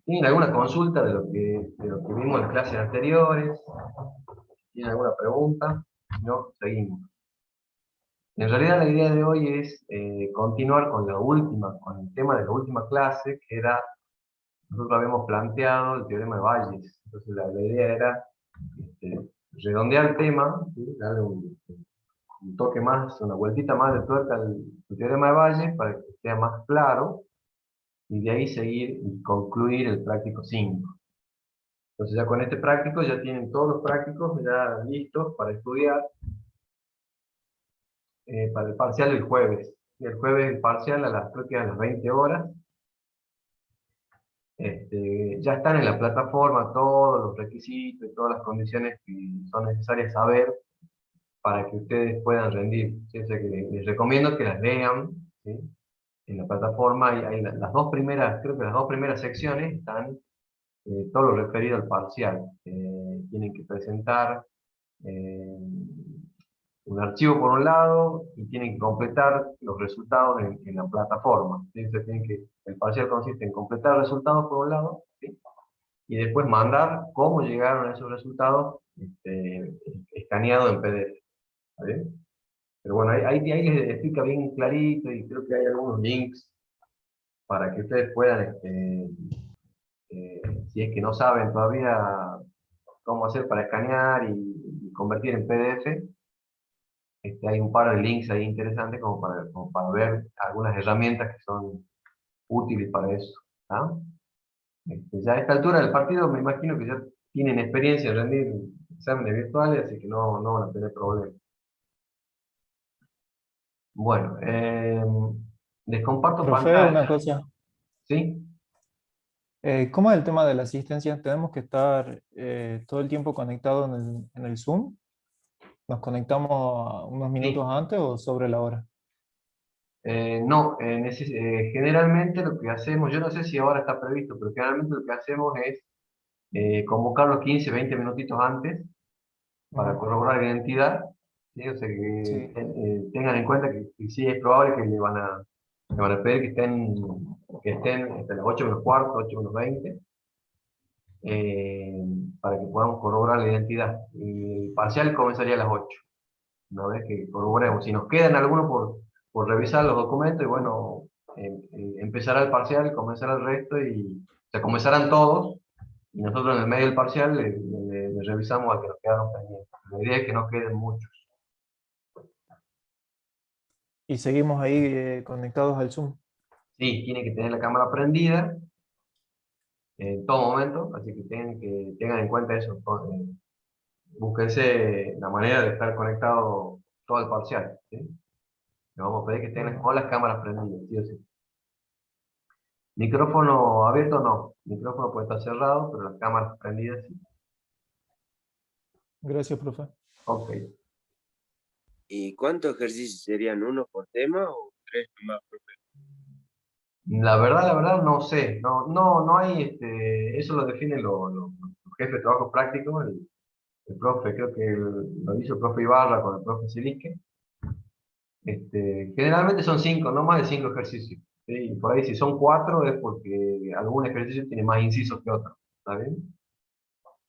¿Tienen alguna consulta de lo que vimos en clases anteriores? ¿Tienen alguna pregunta? Si no, seguimos. En realidad la idea de hoy es continuar con con el tema de la última clase, que era, nosotros habíamos planteado el teorema de Bayes. Entonces la idea era este, redondear el tema, ¿sí? Darle un toque más, una vueltita más de tuerca al teorema de Bayes para que sea más claro, y de ahí seguir y concluir el práctico 5. Entonces ya con este práctico ya tienen todos los prácticos ya listos para estudiar para el parcial del jueves. Y el jueves el parcial creo que a las 20 horas. Ya están en la plataforma todos los requisitos y todas las condiciones que son necesarias saber para que ustedes puedan rendir. ¿Sí? O sea que les recomiendo que las lean, ¿sí? En la plataforma hay las dos primeras, creo que las dos primeras secciones están todo lo referido al parcial. Tienen que presentar eh, un archivo por un lado y tienen que completar los resultados en la plataforma. ¿Sí? Entonces el parcial consiste en completar resultados por un lado, ¿sí? Y después mandar cómo llegaron a esos resultados escaneados en PDF. ¿Vale? Pero bueno, ahí les explica bien clarito y creo que hay algunos links para que ustedes puedan, si es que no saben todavía cómo hacer para escanear y convertir en PDF, hay un par de links ahí interesantes como para ver algunas herramientas que son útiles para eso. ¿Ah? Ya a esta altura del partido me imagino que ya tienen experiencia en rendir exámenes virtuales, así que no van a tener problemas. Bueno, les comparto Profe, pantalla, una cosa. ¿sí? ¿Cómo es el tema de la asistencia? ¿Tenemos que estar todo el tiempo conectados en el Zoom? ¿Nos conectamos unos minutos Sí. antes o sobre la hora? No, generalmente lo que hacemos, yo no sé si ahora está previsto, pero generalmente lo que hacemos es convocarlos 15, 20 minutitos antes para Ujú. corroborar la identidad, ¿sí? O sea, Sí. tengan en cuenta que sí es probable que le van a pedir que estén hasta las 8 menos cuarto, 8 menos 20, para que podamos corroborar la identidad. Y el parcial comenzaría a las 8, una vez que corroboremos. Si nos quedan algunos por revisar los documentos, y bueno, empezará el parcial, comenzará el resto, o sea, comenzarán todos, y nosotros en el medio del parcial le revisamos al que nos quedaron pendientes. La idea es que no queden muchos. Y seguimos ahí conectados al Zoom. Sí, tiene que tener la cámara prendida en todo momento, así que tengan en cuenta eso. Búsquense la manera de estar conectado todo el parcial, ¿sí? Le vamos a pedir que tengan Ujú. con las cámaras prendidas, sí o sí. Micrófono abierto no, micrófono puede estar cerrado, pero las cámaras prendidas sí. Gracias, profe. Ok. ¿Y cuántos ejercicios serían? ¿Uno por tema o tres más, profe? La verdad no sé, no hay, eso lo definen los jefes de trabajo práctico, el profe, creo que lo hizo el profe Ibarra con el profe Silique. Generalmente son cinco, no más de cinco ejercicios. ¿Sí? Y por ahí si son cuatro es porque algún ejercicio tiene más incisos que otro. ¿Está bien?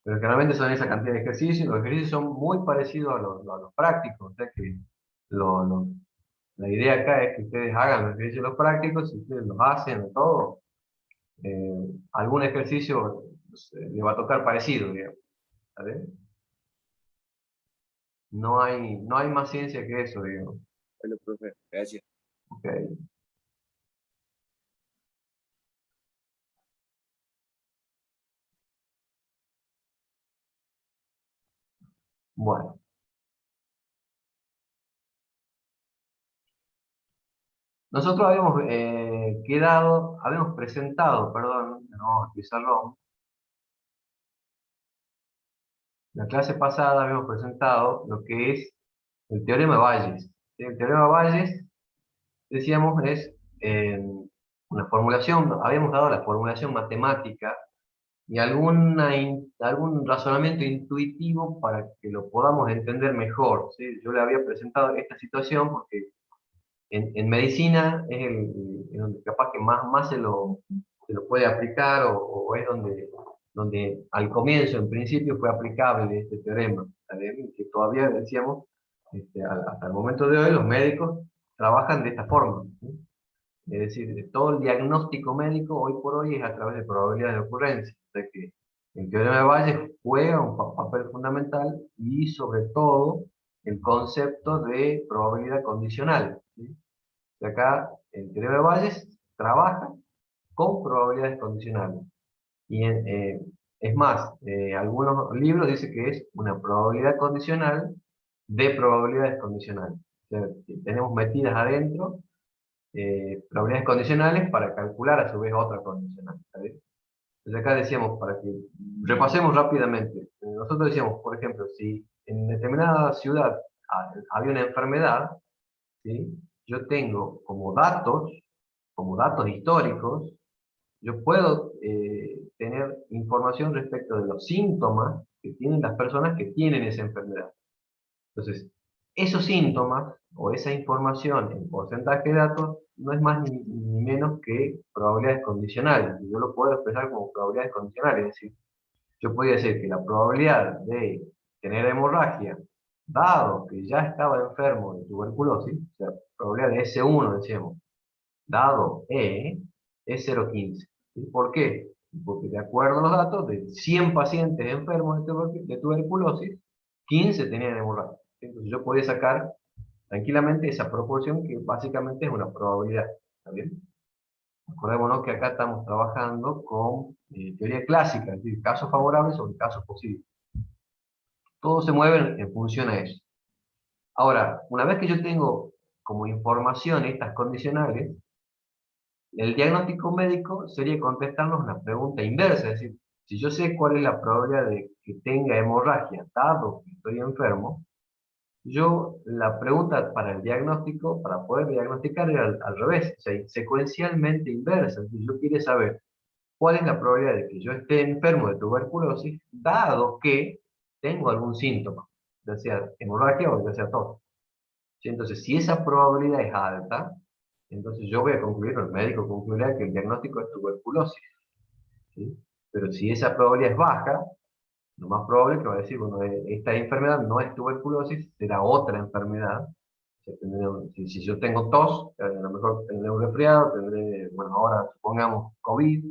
Pero generalmente son esa cantidad de ejercicios. Los ejercicios son muy parecidos a los prácticos. O sea que lo- lo- la idea acá es que ustedes hagan los ejercicios los prácticos, si ustedes los hacen todo, algún ejercicio le va a tocar parecido, digamos. ¿Está bien? No hay más ciencia que eso, digamos. Bueno, profe, gracias. ¿Ok? Bueno. Nosotros habíamos presentado, perdón, no, pizarrón, la clase pasada habíamos presentado lo que es el teorema de Bayes. ¿Sí? El teorema de Bayes, decíamos, es una formulación, habíamos dado la formulación matemática y algún razonamiento intuitivo para que lo podamos entender mejor. ¿Sí? Yo le había presentado esta situación porque en medicina es en donde capaz que más se lo puede aplicar o es donde al comienzo, en principio, fue aplicable este teorema, ¿sabes? Que todavía decíamos, hasta el momento de hoy, los médicos trabajan de esta forma, ¿sí? Es decir, todo el diagnóstico médico hoy por hoy es a través de probabilidades de ocurrencia. O sea que el teorema de Bayes juega un papel fundamental y sobre todo el concepto de probabilidad condicional, ¿sí? O sea, acá el teorema de Bayes trabaja con probabilidades condicionales. Y es más, algunos libros dicen que es una probabilidad condicional de probabilidades condicionales. O sea, que tenemos metidas adentro probabilidades condicionales para calcular a su vez otra condicional. ¿Sabes? Entonces acá decíamos, para que repasemos rápidamente, nosotros decíamos, por ejemplo, si en determinada ciudad había una enfermedad, ¿sí? Yo tengo como datos históricos, yo puedo tener información respecto de los síntomas que tienen las personas que tienen esa enfermedad. Entonces, esos síntomas o esa información en porcentaje de datos no es más ni menos que probabilidades condicionales. Y yo lo puedo expresar como probabilidades condicionales. Es decir, yo podría decir que la probabilidad de tener hemorragia, dado que ya estaba enfermo de tuberculosis, o sea, probabilidad de S1, decíamos, dado E, es 0,15. ¿Sí? ¿Por qué? Porque de acuerdo a los datos, de 100 pacientes enfermos de tuberculosis, 15 tenían hemorragia. Entonces yo podía sacar tranquilamente esa proporción que básicamente es una probabilidad. ¿Está bien? Acordémonos que acá estamos trabajando con teoría clásica, es decir, casos favorables sobre casos posibles. Todo se mueve en función a eso. Ahora, una vez que yo tengo como información estas condicionales, el diagnóstico médico sería contestarnos una pregunta inversa, es decir, si yo sé cuál es la probabilidad de que tenga hemorragia, dado que estoy enfermo, yo la pregunta para el diagnóstico, para poder diagnosticar, era al revés, o sea, secuencialmente inversa. Es decir, yo quiero saber cuál es la probabilidad de que yo esté enfermo de tuberculosis, dado que tengo algún síntoma, ya sea hemorragia o ya sea tos. ¿Sí? Entonces, si esa probabilidad es alta, entonces yo voy a concluir, o el médico concluirá que el diagnóstico es tuberculosis. ¿Sí? Pero si esa probabilidad es baja, lo más probable es que va a decir, bueno, esta enfermedad no es tuberculosis, será otra enfermedad. O sea, si yo tengo tos, a lo mejor tendré un resfriado, tendré, bueno, ahora supongamos COVID,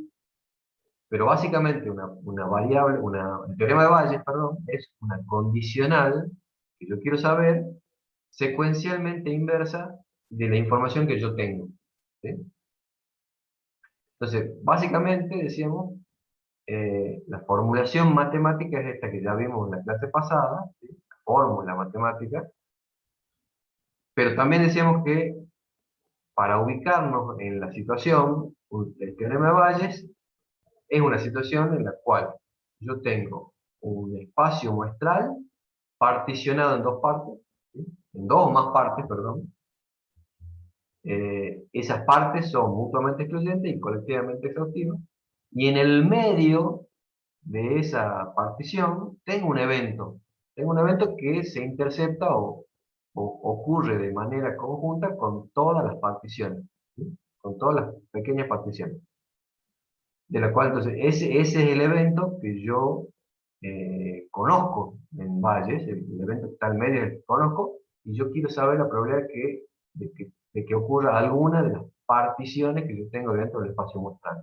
pero básicamente una variable, el teorema de Bayes, perdón, es una condicional que yo quiero saber secuencialmente inversa de la información que yo tengo. ¿Sí? Entonces, básicamente decíamos, la formulación matemática es esta que ya vimos en la clase pasada, ¿sí? La fórmula matemática, pero también decíamos que para ubicarnos en la situación, el teorema de Bayes es una situación en la cual yo tengo un espacio muestral particionado en dos partes, ¿sí? En dos o más partes, perdón. Esas partes son mutuamente excluyentes y colectivamente exhaustivas, y en el medio de esa partición tengo un evento que se intercepta o ocurre de manera conjunta con todas las particiones, ¿sí? Con todas las pequeñas particiones. De la cual, entonces, ese es el evento que yo conozco en Bayes, el evento que está al medio del que conozco, y yo quiero saber la probabilidad de que ocurra alguna de las particiones que yo tengo dentro del espacio muestral.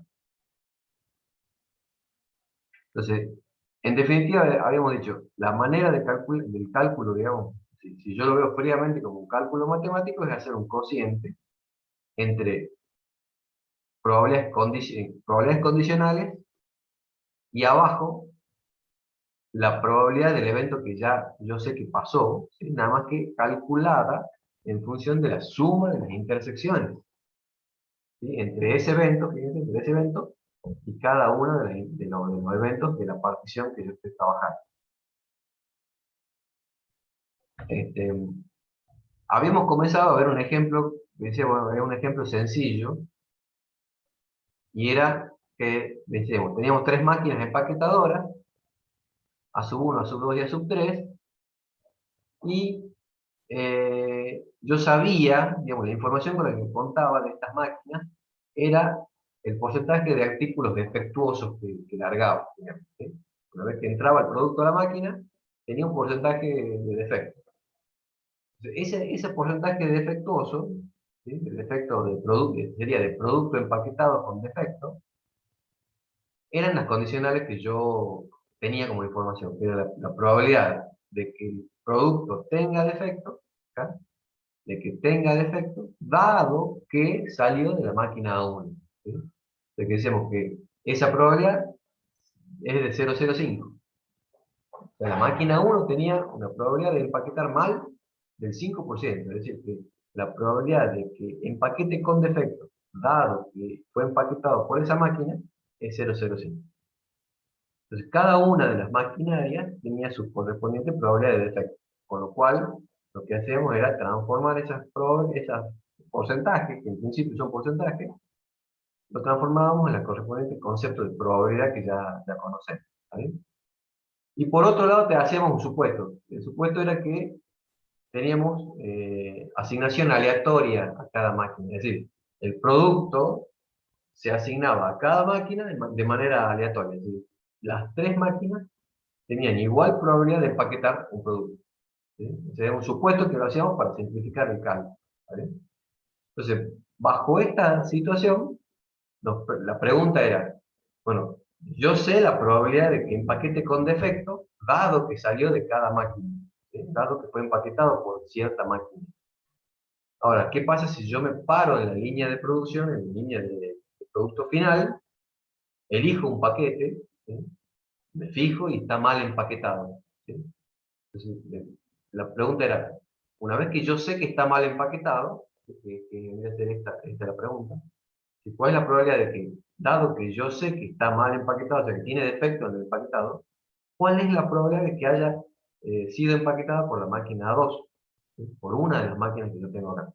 Entonces, en definitiva, habíamos dicho, la manera del cálculo, digamos, si yo lo veo fríamente como un cálculo matemático, es hacer un cociente entre probabilidades condicionales y abajo la probabilidad del evento que ya yo sé que pasó, ¿sí? Nada más que calculada en función de la suma de las intersecciones, ¿sí? Entre ese evento, fíjense, entre ese evento y cada uno de los eventos de la partición que yo estoy trabajando. Este, habíamos comenzado a ver un ejemplo, decía, bueno, era un ejemplo sencillo, y era que, decíamos, teníamos tres máquinas empaquetadoras, a sub 1, a sub 2 y a sub 3, y yo sabía, digamos, la información con la que contaba de estas máquinas era el porcentaje de artículos defectuosos que largaba, digamos, ¿sí? Una vez que entraba el producto a la máquina, tenía un porcentaje de defecto. Ese porcentaje defectuoso, ¿sí? El defecto de producto, sería de producto empaquetado con defecto, eran las condicionales que yo tenía como información, que era la probabilidad de que el producto tenga defecto, ¿acá? De que tenga defecto, dado que salió de la máquina A1. ¿Sí? De que decimos que esa probabilidad es de 0,05. O sea, la máquina 1 tenía una probabilidad de empaquetar mal del 5%, es decir, que la probabilidad de que empaquete con defecto, dado que fue empaquetado por esa máquina, es 0,05. Entonces, cada una de las maquinarias tenía su correspondiente probabilidad de defecto, con lo cual lo que hacemos era transformar esas porcentajes, que en principio son porcentajes, lo transformábamos en el correspondiente concepto de probabilidad que ya conocemos. ¿Vale? Y por otro lado, te hacíamos un supuesto. El supuesto era que teníamos asignación aleatoria a cada máquina, es decir, el producto se asignaba a cada máquina de manera aleatoria. Es decir, las tres máquinas tenían igual probabilidad de empaquetar un producto. ¿Sí? Ese era un supuesto que lo hacíamos para simplificar el cálculo. ¿Vale? Entonces, bajo esta situación, la pregunta era, bueno, yo sé la probabilidad de que empaquete con defecto, dado que salió de cada máquina, ¿sí? Dado que fue empaquetado por cierta máquina. Ahora, ¿qué pasa si yo me paro en la línea de producción, en la línea de producto final, elijo un paquete, ¿sí? Me fijo y está mal empaquetado? ¿Sí? Entonces, la pregunta era, una vez que yo sé que está mal empaquetado, que debe ser esta es la pregunta, ¿cuál es la probabilidad de que, dado que yo sé que está mal empaquetado, o sea, que tiene defecto en el empaquetado, cuál es la probabilidad de que haya sido empaquetada por la máquina A2, ¿sí? Por una de las máquinas que yo tengo acá?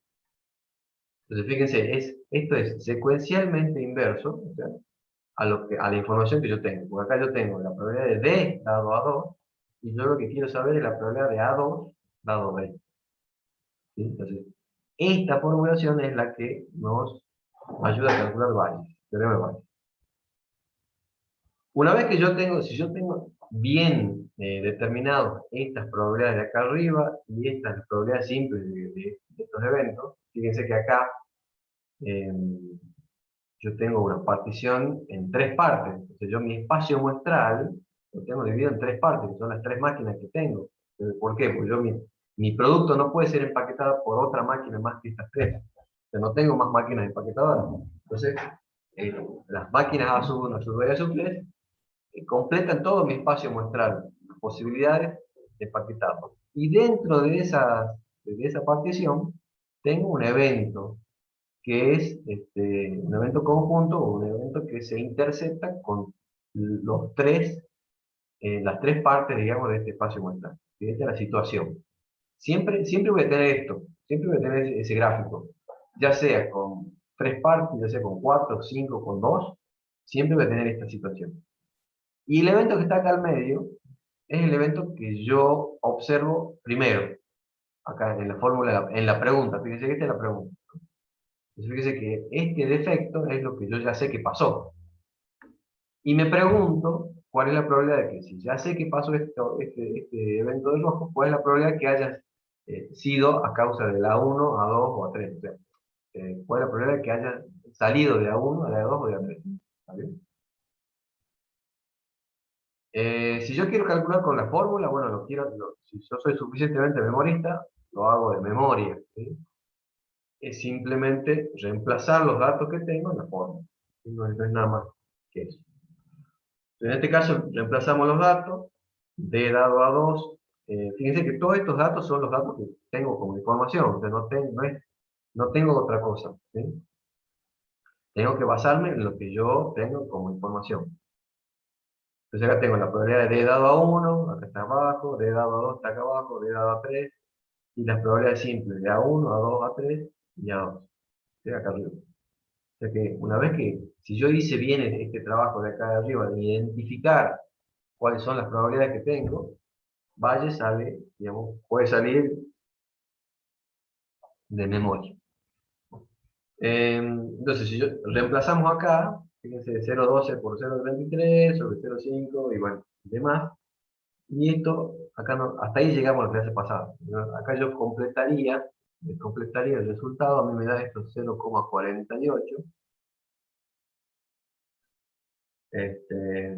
Entonces, fíjense, esto es secuencialmente inverso, o sea, a la información que yo tengo. Porque acá yo tengo la probabilidad de D dado A2, y yo lo que quiero saber es la probabilidad de A2 dado B. ¿Sí? Entonces, esta formulación es la que nos ayuda a calcular Bayes, teorema de Bayes. Una vez que si yo tengo bien determinados estas probabilidades de acá arriba y estas probabilidades simples de estos eventos, fíjense que acá yo tengo una partición en tres partes. Entonces yo mi espacio muestral lo tengo dividido en tres partes, que son las tres máquinas que tengo. ¿Por qué? Porque mi producto no puede ser empaquetado por otra máquina más que estas tres. O sea, no tengo más máquinas empaquetadoras. Entonces, las máquinas A1, A2 y A3 completan todo mi espacio muestral, las posibilidades de empaquetarlo. Y dentro de esa partición, tengo un evento que es un evento conjunto o un evento que se intercepta con las tres partes, digamos, de este espacio muestral. Y esta es la situación. Siempre voy a tener esto, siempre voy a tener ese gráfico, ya sea con tres partes, ya sea con cuatro, cinco, con dos, siempre voy a tener esta situación. Y el evento que está acá al medio es el evento que yo observo primero, acá en la fórmula, en la pregunta. Fíjense que esta es la pregunta. Entonces fíjense que este defecto es lo que yo ya sé que pasó. Y me pregunto cuál es la probabilidad de que, si ya sé que pasó este evento de rojo, cuál es la probabilidad que haya sido a causa de la A1, A2 o A3. O sea, cuál es la probabilidad de que haya salido de A1, de A2 o de A3. ¿Está bien? Si yo quiero calcular con la fórmula, bueno, si yo soy suficientemente memorista, lo hago de memoria. ¿Sí? Es simplemente reemplazar los datos que tengo en la fórmula. No es nada más que eso. En este caso, reemplazamos los datos, D dado a 2. Fíjense que todos estos datos son los datos que tengo como información, o sea, no tengo otra cosa. ¿Sí? Tengo que basarme en lo que yo tengo como información. Entonces acá tengo la probabilidad de D dado a 1, acá está abajo, D dado a 2 está acá abajo, D dado a 3, y las probabilidades simples de A1, A2, A3 y A2. ¿Sí? Acá arriba. O sea que una vez que, si yo hice bien este trabajo de acá de arriba, de identificar cuáles son las probabilidades que tengo, Valle sale, digamos, puede salir de memoria. Entonces, si reemplazamos acá, fíjense, 0,12 por 0,33 sobre 0,5 y bueno, demás. Y esto, acá no, hasta ahí llegamos a la clase pasada, ¿no? Acá yo completaría el resultado, a mí me da esto 0,48. Este,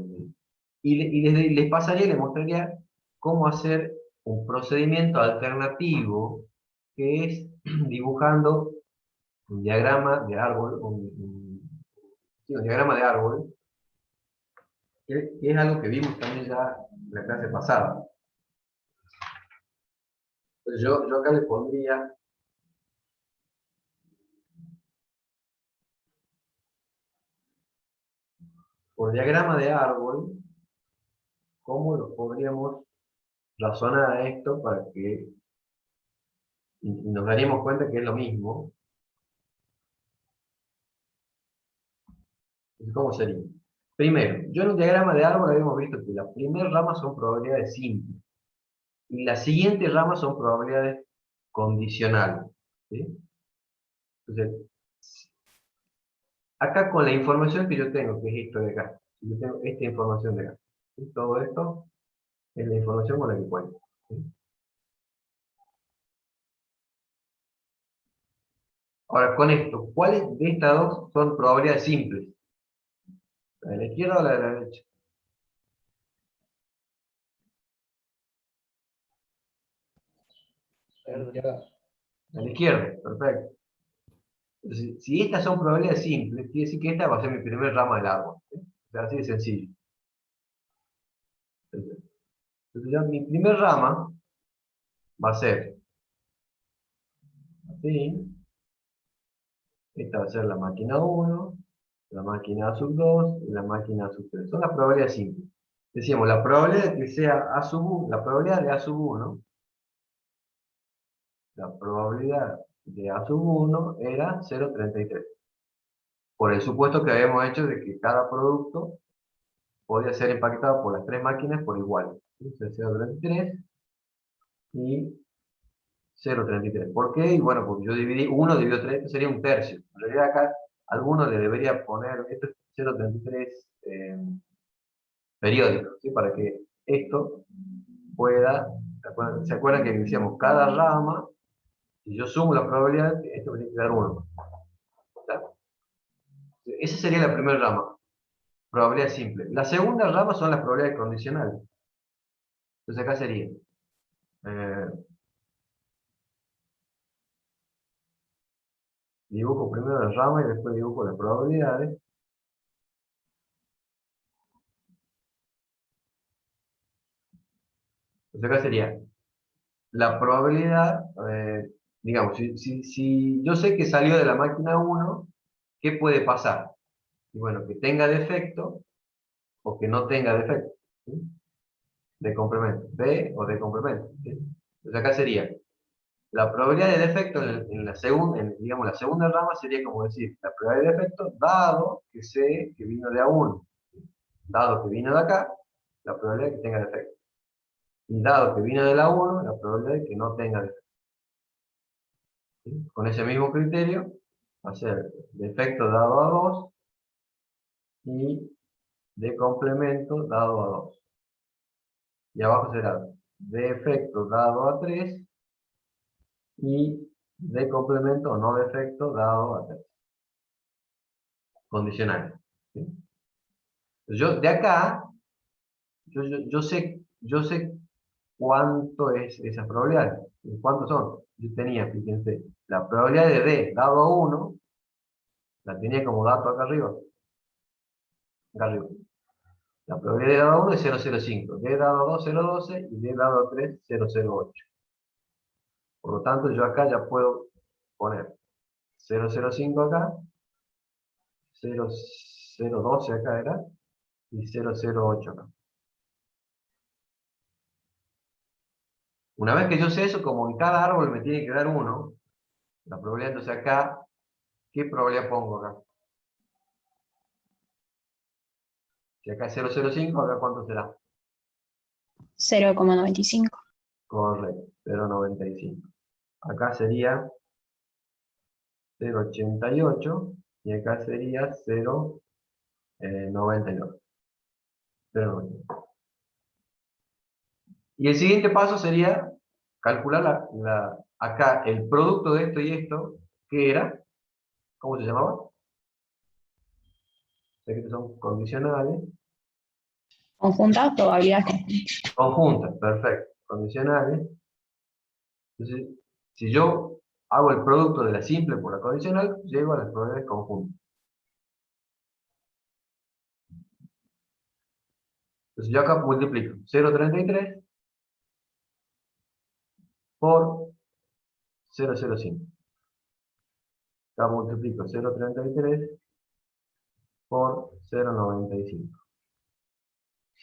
les pasaría, les mostraría cómo hacer un procedimiento alternativo que es dibujando un diagrama de árbol, sí, un diagrama de árbol, que es algo que vimos también ya en la clase pasada. Entonces yo acá le pondría por diagrama de árbol, cómo lo podríamos razonar a esto para que y nos daríamos cuenta que es lo mismo. Entonces, ¿cómo sería? Primero, yo en un diagrama de árbol habíamos visto que las primeras ramas son probabilidades simples y las siguientes ramas son probabilidades condicionales. ¿Sí? Entonces, acá con la información que yo tengo, que es esto de acá, yo tengo esta información de acá, ¿sí? Todo esto es la información con la que cuento. ¿Sí? Ahora, con esto, ¿cuáles de estas dos son probabilidades simples? ¿La de la izquierda o la de la derecha? Ya. La de la izquierda, perfecto. Entonces, si estas son probabilidades simples, quiere decir que esta va a ser mi primer rama del árbol. ¿Sí? O sea, así de sencillo. Entonces, ya mi primer rama va a ser así. Esta va a ser la máquina 1, la máquina sub 2 y la máquina sub 3. Son las probabilidades simples. Decíamos, la probabilidad de que sea A sub 1, la probabilidad de A sub 1, la probabilidad de A sub 1 era 0,33. Por el supuesto que habíamos hecho de que cada producto podía ser impactado por las tres máquinas por igual. Entonces 0,33 y 0,33. ¿Por qué? Y bueno, porque yo dividí 1 dividido 3, esto sería un tercio. En realidad acá alguno le debería poner, esto es 0,33 periódico, ¿sí? Para que esto pueda, ¿se acuerdan que decíamos cada rama, si yo sumo la probabilidad, esto me tiene que dar 1? Esa sería la primera rama, probabilidad simple. La segunda rama son las probabilidades condicionales. Entonces acá sería, eh, dibujo primero la rama y después dibujo las probabilidades. Entonces acá sería la probabilidad, digamos, si yo sé que salió de la máquina 1, ¿qué puede pasar? Y bueno, que tenga defecto o que no tenga defecto, ¿sí? De complemento, B o de complemento, ¿sí? Entonces acá sería, la probabilidad de defecto en la segunda, digamos, la segunda rama sería como decir, la probabilidad de defecto dado que sé que vino de A1, ¿sí? Dado que vino de acá, la probabilidad de que tenga defecto. Y dado que vino de la 1, la probabilidad de que no tenga defecto. ¿Sí? Con ese mismo criterio, va a ser defecto dado a 2 y de complemento dado a 2. Y abajo será defecto dado a 3 y de complemento o no defecto dado a 3. Condicional. ¿Sí? Yo de acá, yo sé cuánto es esa probabilidad. ¿Cuántos son? Yo tenía, fíjense, la probabilidad de D dado a 1, la tenía como dato acá arriba. La probabilidad de dado a 1 es 0,05, D dado a 2, 0,12 y D dado a 3, 0,08. Por lo tanto, yo acá ya puedo poner 0,05 acá, 0,012 acá era, y 0,08 acá. Una vez que yo sé eso, como en cada árbol me tiene que dar 1, la probabilidad, entonces acá, ¿qué probabilidad pongo acá? Si acá es 0,05, acá ¿cuánto será? 0,95. Correcto, 0,95. Acá sería 0,88 y acá sería 0,92. 0,92. Y el siguiente paso sería calcular acá el producto de esto y esto, que era, ¿cómo se llamaba? Sé que estos son condicionales. Conjunta, probabilidad. Conjuntas, perfecto. Condicionales. Entonces, si yo hago el producto de la simple por la condicional, llego a las probabilidades conjuntas. Entonces yo acá multiplico 0,33 por 0,05. Acá multiplico 0,33 por 0,95.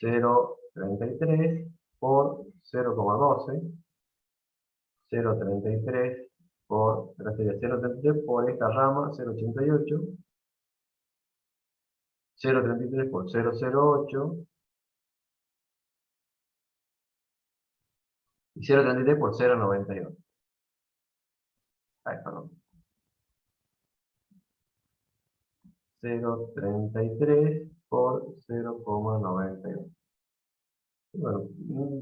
0,33 por 0,12. 0,33 por, ahora sería 0,33 por esta rama 0,88. 0,33 por 0,08 y 0,33 por 0,98. Ay, perdón. 0,33 por 0,98. Bueno,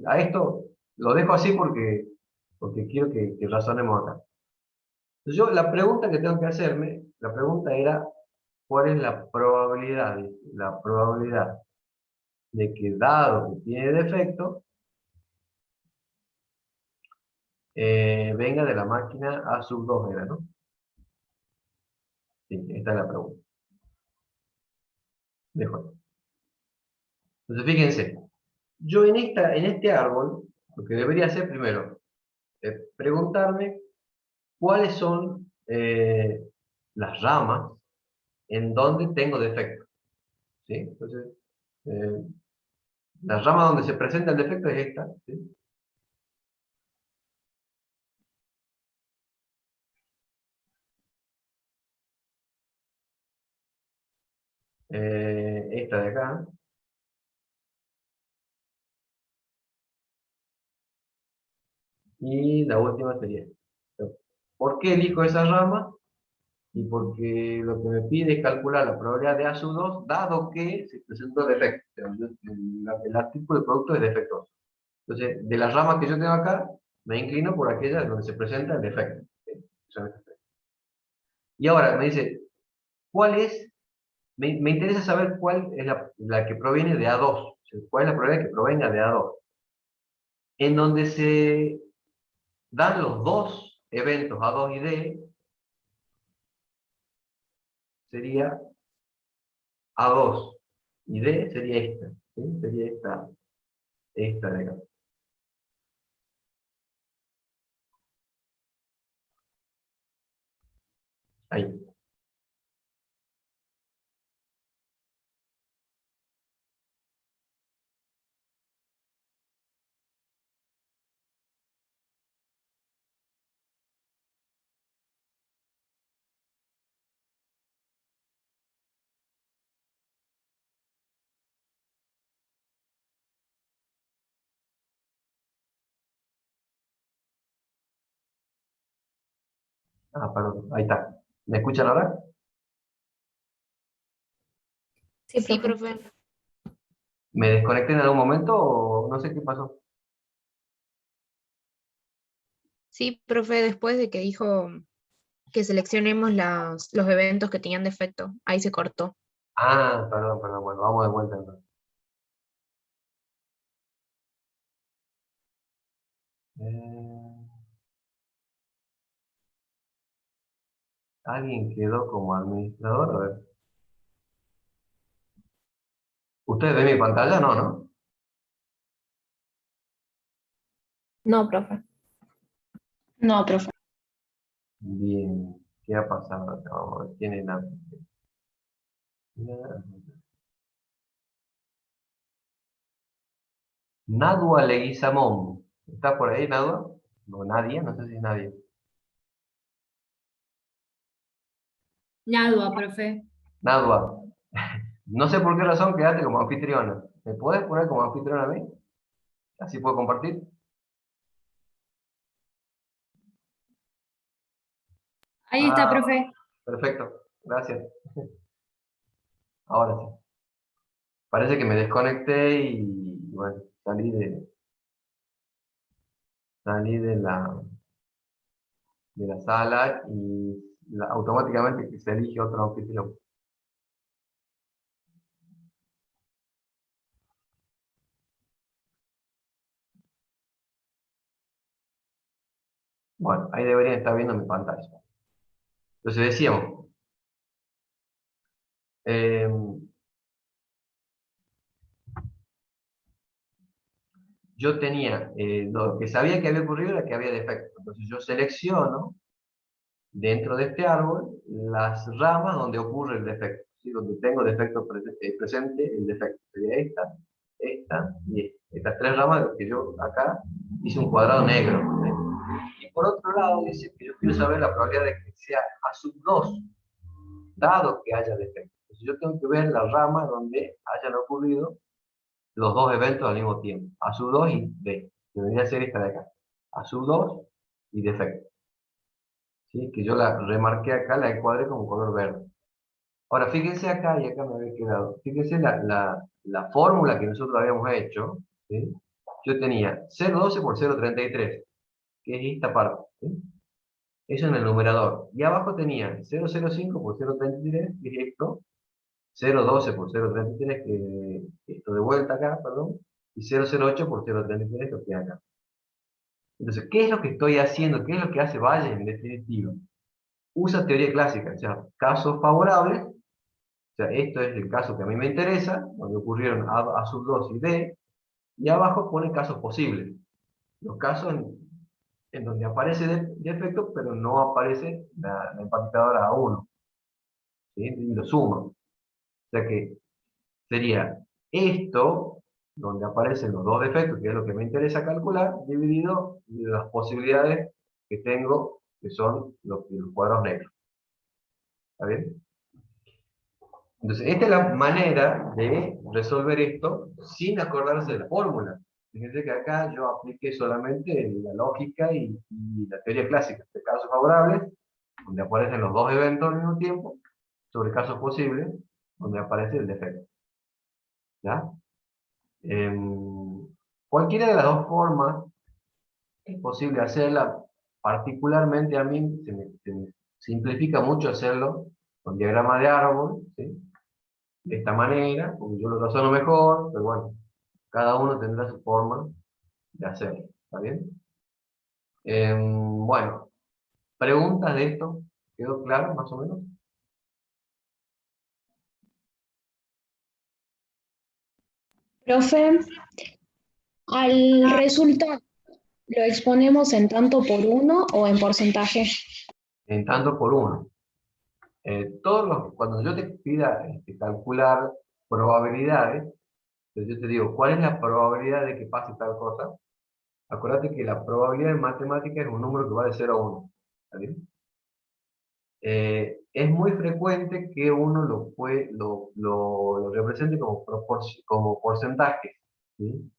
a esto lo dejo así porque quiero que razonemos acá. Entonces yo la pregunta que tengo que hacerme, la pregunta era, ¿cuál es la probabilidad? La probabilidad de que dado que tiene defecto, venga de la máquina A sub 2 era, ¿no? Sí, esta es la pregunta. Dejo ahí. Entonces fíjense, yo en este árbol, lo que debería hacer primero es preguntarme cuáles son las ramas en donde tengo defecto. ¿Sí? Entonces, eh, la rama donde se presenta el defecto es esta. ¿Sí? Esta de acá. Y la última sería esta. ¿Por qué elijo esa rama? Y porque lo que me pide es calcular la probabilidad de A sub 2, dado que se presentó defecto. El artículo de producto es defectuoso. Entonces, de las ramas que yo tengo acá, me inclino por aquellas donde se presenta el defecto. ¿Sí? Y ahora me dice, ¿cuál es? Me interesa saber cuál es la que proviene de A2. O sea, ¿cuál es la probabilidad que provenga de A2? En donde se dan los dos eventos A2 y D, sería A2 y D sería esta. ¿Sí? Sería esta de acá. Ahí. Ah, perdón, ahí está. ¿Me escuchan ahora? Sí, Sí, profe. profe. ¿Me desconecté en algún momento o no sé qué pasó? Sí, profe, después de que dijo que seleccionemos los eventos que tenían defecto, ahí se cortó. Ah, perdón, perdón. Bueno, vamos de vuelta entonces. ¿Alguien quedó como administrador? A ver. ¿Ustedes ven mi pantalla? No, ¿no? No, profe. No, profe. Bien. ¿Qué ha pasado acá? Vamos a ver quién es Nadua Leguizamón. ¿Está por ahí, Nadua? No, nadie, no sé si es nadie. Nadua, profe. Nadua. No sé por qué razón quedaste como anfitriona. ¿Me puedes poner como anfitriona a mí? Así puedo compartir. Ahí está, Ah, profe. Perfecto, gracias. Ahora sí. Parece que me desconecté y bueno, salí de la sala y automáticamente que se elige otro anfitrión. Bueno, ahí deberían estar viendo mi pantalla. Entonces decíamos, eh, yo tenía, lo que sabía que había ocurrido era que había defectos. Entonces yo selecciono dentro de este árbol las ramas donde ocurre el defecto, ¿sí? Donde tengo defecto presente, el defecto. Sería esta y esta. Estas tres ramas que yo acá hice un cuadrado negro, ¿sí? Y por otro lado dice que yo quiero saber la probabilidad de que sea A sub 2, dado que haya defecto. Entonces yo tengo que ver la rama donde hayan ocurrido los dos eventos al mismo tiempo, A sub 2 y D. Debería ser esta de acá. A sub 2 y defecto. ¿Sí? Que yo la remarqué acá, la encuadré como color verde. Ahora, fíjense acá, y acá me había quedado, fíjense la fórmula que nosotros habíamos hecho, ¿sí? Yo tenía 0,12 por 0,33, que es esta parte, ¿sí? Eso en el numerador. Y abajo tenía 0,05 por 0,33, que es esto, 0,12 por 0,33, que esto de vuelta acá, perdón, y 0,08 por 0,33, lo que hay acá. Entonces, ¿qué es lo que estoy haciendo? ¿Qué es lo que hace Valle en definitiva? Usa teoría clásica, o sea, casos favorables, o sea, esto es el caso que a mí me interesa, donde ocurrieron A sub 2 y D, y abajo pone casos posibles. Los casos en donde aparece defecto, pero no aparece la empaquetadora A1, ¿sí? Y lo suma. O sea que sería esto, donde aparecen los dos defectos, que es lo que me interesa calcular, dividido de las posibilidades que tengo, que son los cuadros negros. ¿Está bien? Entonces, esta es la manera de resolver esto sin acordarse de la fórmula. Fíjense que acá yo apliqué solamente la lógica y la teoría clásica de casos favorables, donde aparecen los dos eventos al mismo tiempo, sobre casos posibles, donde aparece el defecto. ¿Ya? Cualquiera de las dos formas es posible hacerla. Particularmente a mí se me simplifica mucho hacerlo con diagrama de árbol, ¿sí? De esta manera, porque yo lo razono mejor, pero bueno, cada uno tendrá su forma de hacerlo, ¿está bien? Bueno, preguntas de esto, ¿quedó claro más o menos? Profe, al resultado, ¿lo exponemos en tanto por uno o en porcentaje? En tanto por uno. Cuando yo te pida calcular probabilidades, entonces yo te digo, ¿cuál es la probabilidad de que pase tal cosa? Acuérdate que la probabilidad en matemática es un número que va de 0 a 1, ¿está bien? Es muy frecuente que uno lo represente como porcentaje, ¿sí?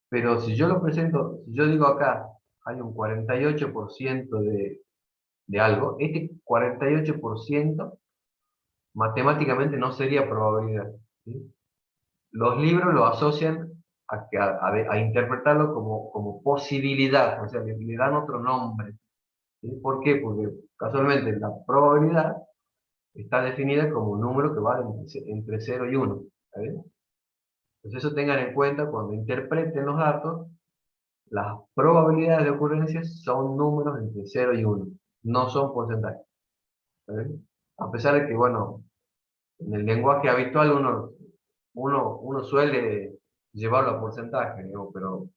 Pero si yo lo presento, si yo digo acá, hay un 48% de algo, este 48% matemáticamente no sería probabilidad, ¿sí? Los libros lo asocian a interpretarlo como posibilidad, o sea, le dan otro nombre, ¿sí? ¿Por qué? Porque casualmente la probabilidad está definida como un número que va entre 0 y 1. ¿Está bien? Entonces eso tengan en cuenta cuando interpreten los datos, las probabilidades de ocurrencia son números entre 0 y 1, no son porcentajes. ¿Está bien? A pesar de que, bueno, en el lenguaje habitual uno suele llevarlo a porcentaje, digamos, pero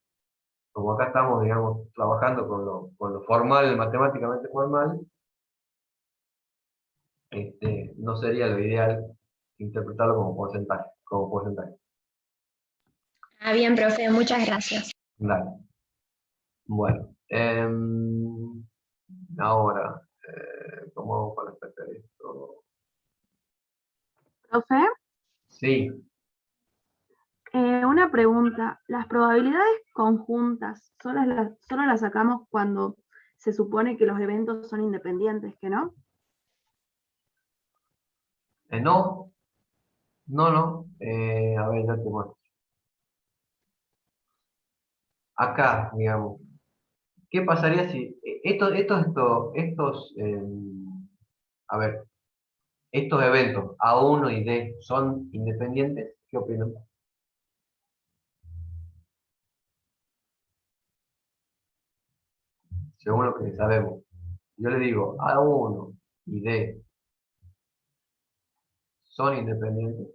como acá estamos, digamos, trabajando con lo formal, matemáticamente formal, no sería lo ideal interpretarlo como porcentaje, como porcentaje. Ah, bien, profe, muchas gracias. Dale. Bueno, ahora, ¿cómo vamos con respecto a esto? Profe, Sí, una pregunta. ¿Las probabilidades conjuntas solo las sacamos cuando se supone que los eventos son independientes, que no? No, no. A ver, ya te muestro. Acá, digamos. ¿Qué pasaría si a ver, estos eventos A1 y D son independientes? ¿Qué opinan? Según lo que sabemos. Yo le digo A1 y D son independientes.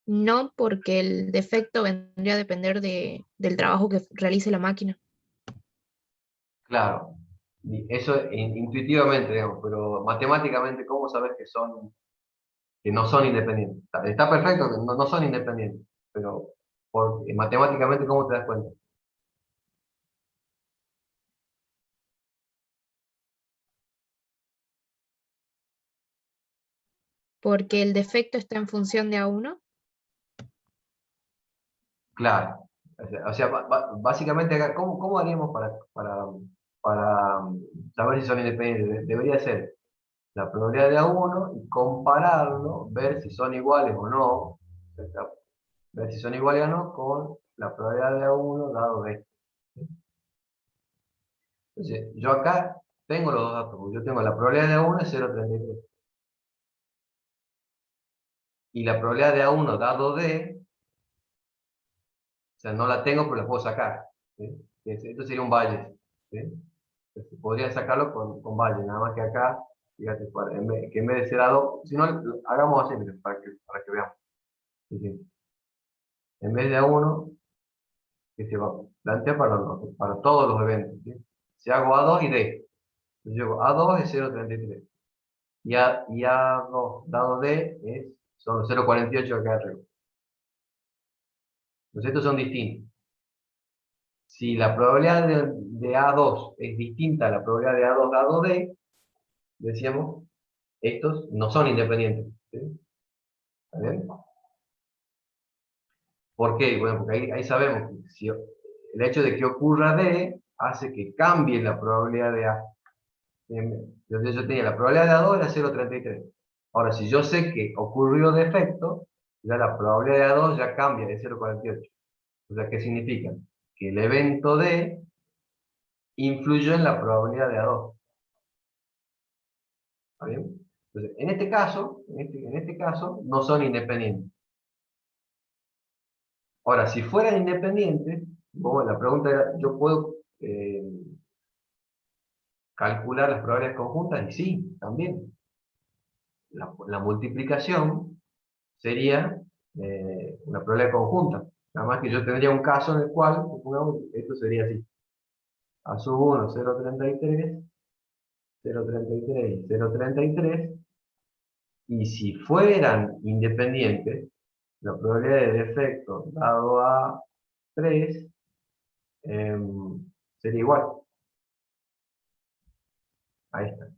No, porque el defecto vendría a depender del trabajo que realice la máquina. Claro. Y eso intuitivamente, digamos, pero matemáticamente, ¿cómo sabes que no son independientes? Está perfecto que no son independientes, pero matemáticamente, ¿cómo te das cuenta? Porque el defecto está en función de A1. Claro. O sea, básicamente acá, ¿cómo haríamos para saber si son independientes? Debería ser la probabilidad de A1 y compararlo, ver si son iguales o no, o sea, ver si son iguales o no con la probabilidad de A1 dado B. Entonces, yo acá tengo los dos datos, porque yo tengo la probabilidad de A1 es 0,33 y la probabilidad de A1 dado D, o sea, no la tengo, pero la puedo sacar, ¿sí? Esto sería un Bayes, ¿sí? Entonces, podría sacarlo con Bayes, nada más que acá, fíjate, que en vez de ser A2, si no, hagamos así, miren, para que veamos. ¿Sí? En vez de A1, que se va a plantear para todos los eventos, ¿sí? Si hago A2 y D, entonces yo A2 es 0,33 y A2 dado D son los 0,48 acá arriba. Entonces estos son distintos. Si la probabilidad de A2 es distinta a la probabilidad de A2 dado D, decíamos, estos no son independientes. ¿Sí? ¿Está bien? ¿Por qué? Bueno, porque ahí sabemos que el hecho de que ocurra D hace que cambie la probabilidad de A. Entonces yo tenía la probabilidad de A2 era 0,33. Ahora, si yo sé que ocurrió defecto, ya la probabilidad de A2 ya cambia de 0,48. O sea, ¿qué significa? Que el evento D influyó en la probabilidad de A2. ¿Está bien? Entonces, en este caso, no son independientes. Ahora, si fueran independientes, bueno, la pregunta era, ¿yo puedo calcular las probabilidades conjuntas? Y sí, también. La multiplicación sería una probabilidad conjunta. Nada más que yo tendría un caso en el cual, supongamos, esto sería así. A sub 1, 0,33, 0,33 y 0,33. Y si fueran independientes, la probabilidad de defecto dado a 3 sería igual. Ahí está.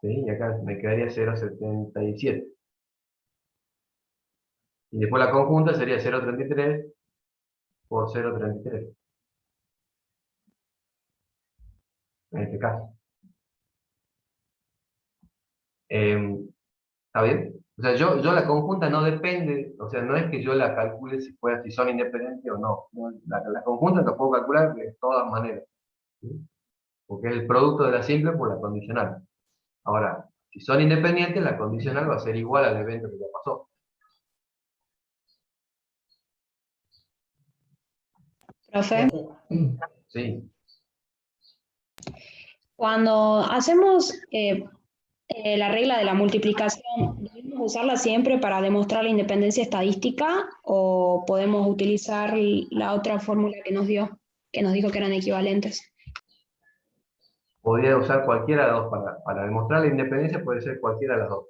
¿Sí? Y acá me quedaría 0,77. Y después la conjunta sería 0,33 por 0,33. En este caso. ¿Está bien? O sea, yo la conjunta no depende, o sea, no es que yo la calcule si son independientes o no. La conjunta la puedo calcular de todas maneras, ¿sí? Porque es el producto de la simple por la condicional. Ahora, si son independientes, la condicional va a ser igual al evento que ya pasó. Profe, Sí, cuando hacemos la regla de la multiplicación, ¿debemos usarla siempre para demostrar la independencia estadística o podemos utilizar la otra fórmula que nos dijo que eran equivalentes? podría usar cualquiera de las dos para demostrar la independencia, puede ser cualquiera de las dos.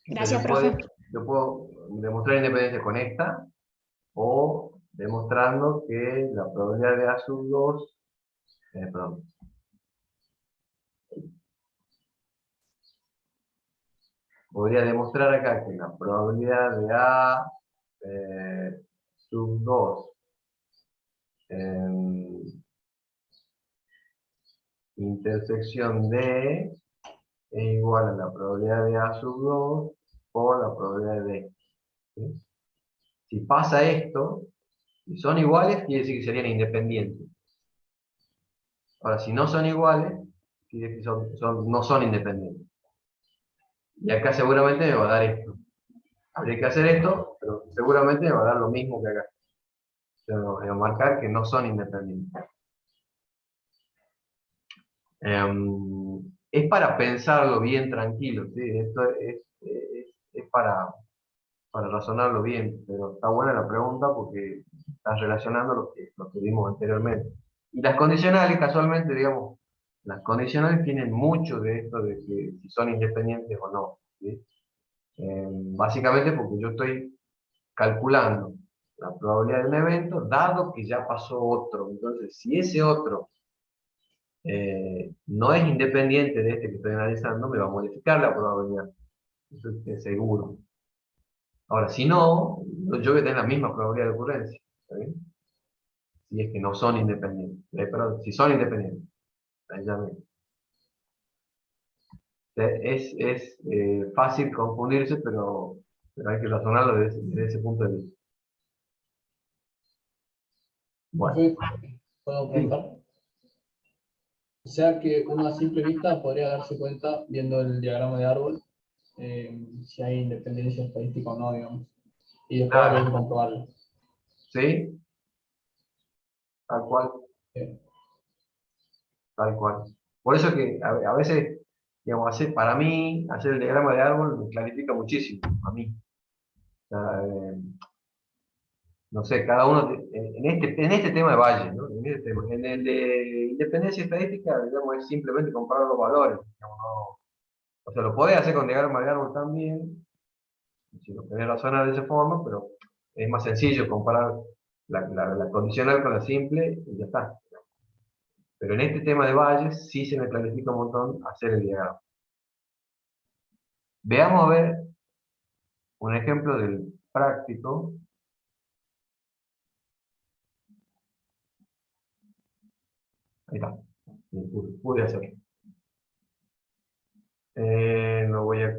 O sea, Gracias, profe. yo puedo demostrar independencia con esta o demostrando que la probabilidad de A sub 2, perdón, podría demostrar acá que la probabilidad de A sub 2 intersección D es igual a la probabilidad de A sub 2 por la probabilidad de D. ¿Sí? Si pasa esto, si son iguales, quiere decir que serían independientes. Ahora, si no son iguales, quiere decir que no son independientes. Y acá seguramente me va a dar esto. Habría que hacer esto, pero seguramente me va a dar lo mismo que acá. Voy a marcar que no son independientes. Es para pensarlo bien tranquilo, ¿sí? Esto es para razonarlo bien, pero está buena la pregunta porque está relacionando lo que vimos anteriormente. Y las condicionales, casualmente, digamos, las condicionales tienen mucho de esto de que si son independientes o no, ¿sí? Básicamente porque yo estoy calculando la probabilidad de un evento, dado que ya pasó otro. Entonces, si ese otro no es independiente de este que estoy analizando, me va a modificar la probabilidad. Eso es seguro. Ahora, si no, yo voy a tener la misma probabilidad de ocurrencia. ¿Está bien? Si es que no son independientes. Perdón, si son independientes. Ahí ya es fácil confundirse, pero hay que razonarlo desde ese punto de vista. Bueno, ¿Puedo preguntar? O sea que uno a simple vista podría darse cuenta, viendo el diagrama de árbol, si hay independencia estadística o no, digamos. Y después habría que claro, comprobarlo. ¿sí? Tal cual. Eh, Tal cual. Por eso que a veces, digamos, para mí, hacer el diagrama de árbol me clarifica muchísimo, a mí. O sea, no sé, cada uno, en este tema de Valle, ¿no? En este tema. En el de independencia estadística, digamos, es simplemente comparar los valores. Digamos, o sea, lo podés hacer con diagrama de árbol también, si lo querés razonar de esa forma, pero es más sencillo comparar la condicional con la simple y ya está. Pero en este tema de valles sí se me clarifica un montón hacer el diagrama. Veamos a ver un ejemplo del práctico. Ahí está. Pude hacerlo. No voy a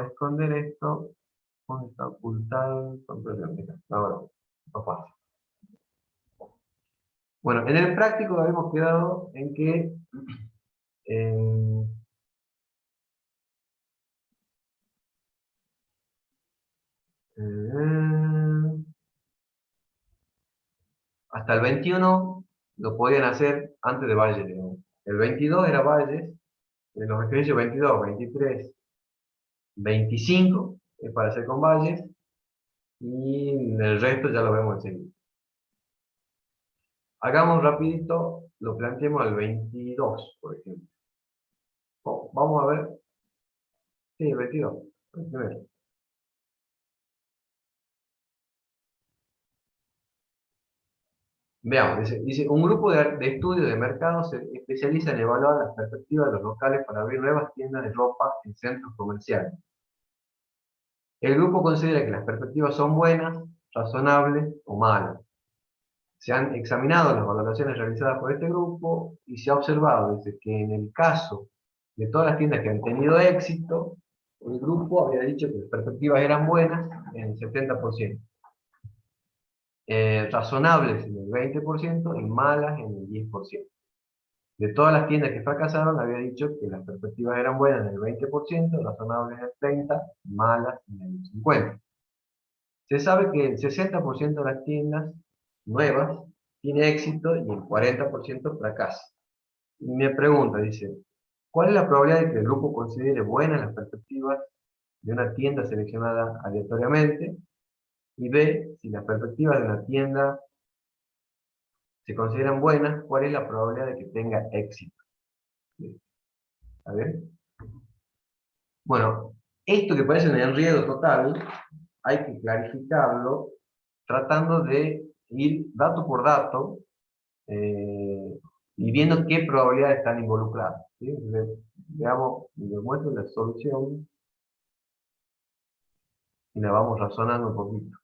esconder esto. ¿Dónde está ocultado? Ahora, no pasa. Bueno, en el práctico habíamos quedado en que eh, hasta el 21 lo podían hacer antes de Valles, digamos. El 22 era Valles, en los ejercicios 22, 23, 25 es para hacer con Valles, y el resto ya lo vemos enseguida. Hagamos rapidito, lo planteemos al 22, por ejemplo. Vamos a ver. Sí, el 22. El primero. Veamos, dice, un grupo de estudios de mercado se especializa en evaluar las perspectivas de los locales para abrir nuevas tiendas de ropa en centros comerciales. El grupo considera que las perspectivas son buenas, razonables o malas. Se han examinado las valoraciones realizadas por este grupo y se ha observado dice, que en el caso de todas las tiendas que han tenido éxito, el grupo había dicho que las perspectivas eran buenas en el 70%, razonables en el 20% y malas en el 10%. De todas las tiendas que fracasaron, había dicho que las perspectivas eran buenas en el 20%, razonables en el 30%, malas en el 50%. Se sabe que el 60% de las tiendas nuevas tiene éxito y el 40% fracasa. Y me pregunta, dice, ¿cuál es la probabilidad de que el grupo considere buenas las perspectivas de una tienda seleccionada aleatoriamente? Y B, si las perspectivas de una tienda se consideran buenas, ¿cuál es la probabilidad de que tenga éxito? ¿Está bien? Bueno, esto que parece un enredo total, hay que clarificarlo tratando de ir dato por dato y viendo qué probabilidades están involucradas. ¿Sí? Veamos, les muestro la solución y la vamos razonando un poquito.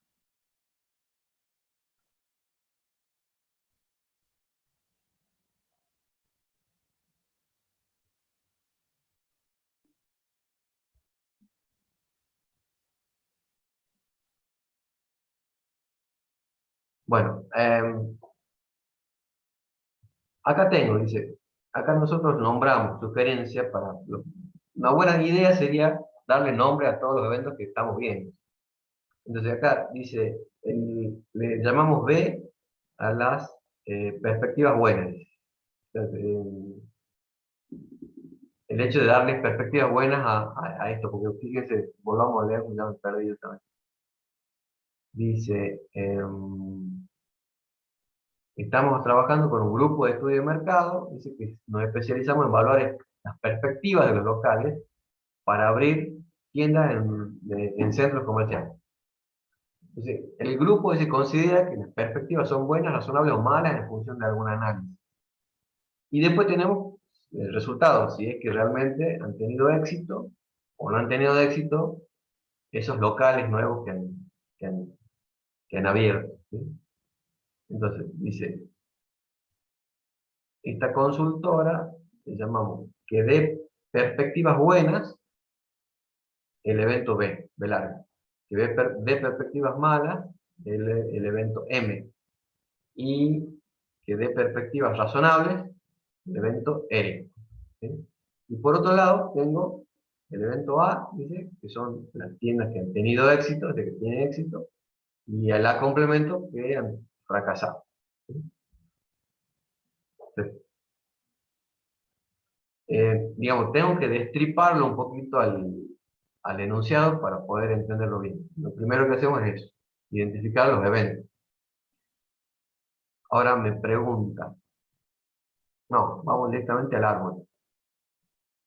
Bueno, acá tengo, dice, acá nosotros nombramos sugerencias para... Una buena idea sería darle nombre a todos los eventos que estamos viendo. Entonces acá dice, le llamamos B a las perspectivas buenas. Entonces, el hecho de darles perspectivas buenas a esto, porque fíjense, volvamos a leer, ya me perdí también. Dice, estamos trabajando con un grupo de estudio de mercado, dice que nos especializamos en evaluar las perspectivas de los locales para abrir tiendas en centros comerciales. Entonces, el grupo se considera que las perspectivas son buenas, razonables o malas en función de algún análisis. Y después tenemos el resultado, si es que realmente han tenido éxito o no han tenido éxito esos locales nuevos que han abierto. ¿Sí? Entonces, dice, esta consultora, le llamamos que dé perspectivas buenas, el evento B, B largo. Que dé perspectivas malas, el evento M. Y que dé perspectivas razonables, el evento R. ¿Sí? Y por otro lado, tengo el evento A, dice, que son las tiendas que han tenido éxito, de que tienen éxito, y el A complemento que han fracasado. ¿Sí? Entonces, digamos, tengo que destriparlo un poquito al enunciado para poder entenderlo bien. Lo primero que hacemos es eso, identificar los eventos. Ahora me pregunta, no, vamos directamente al árbol.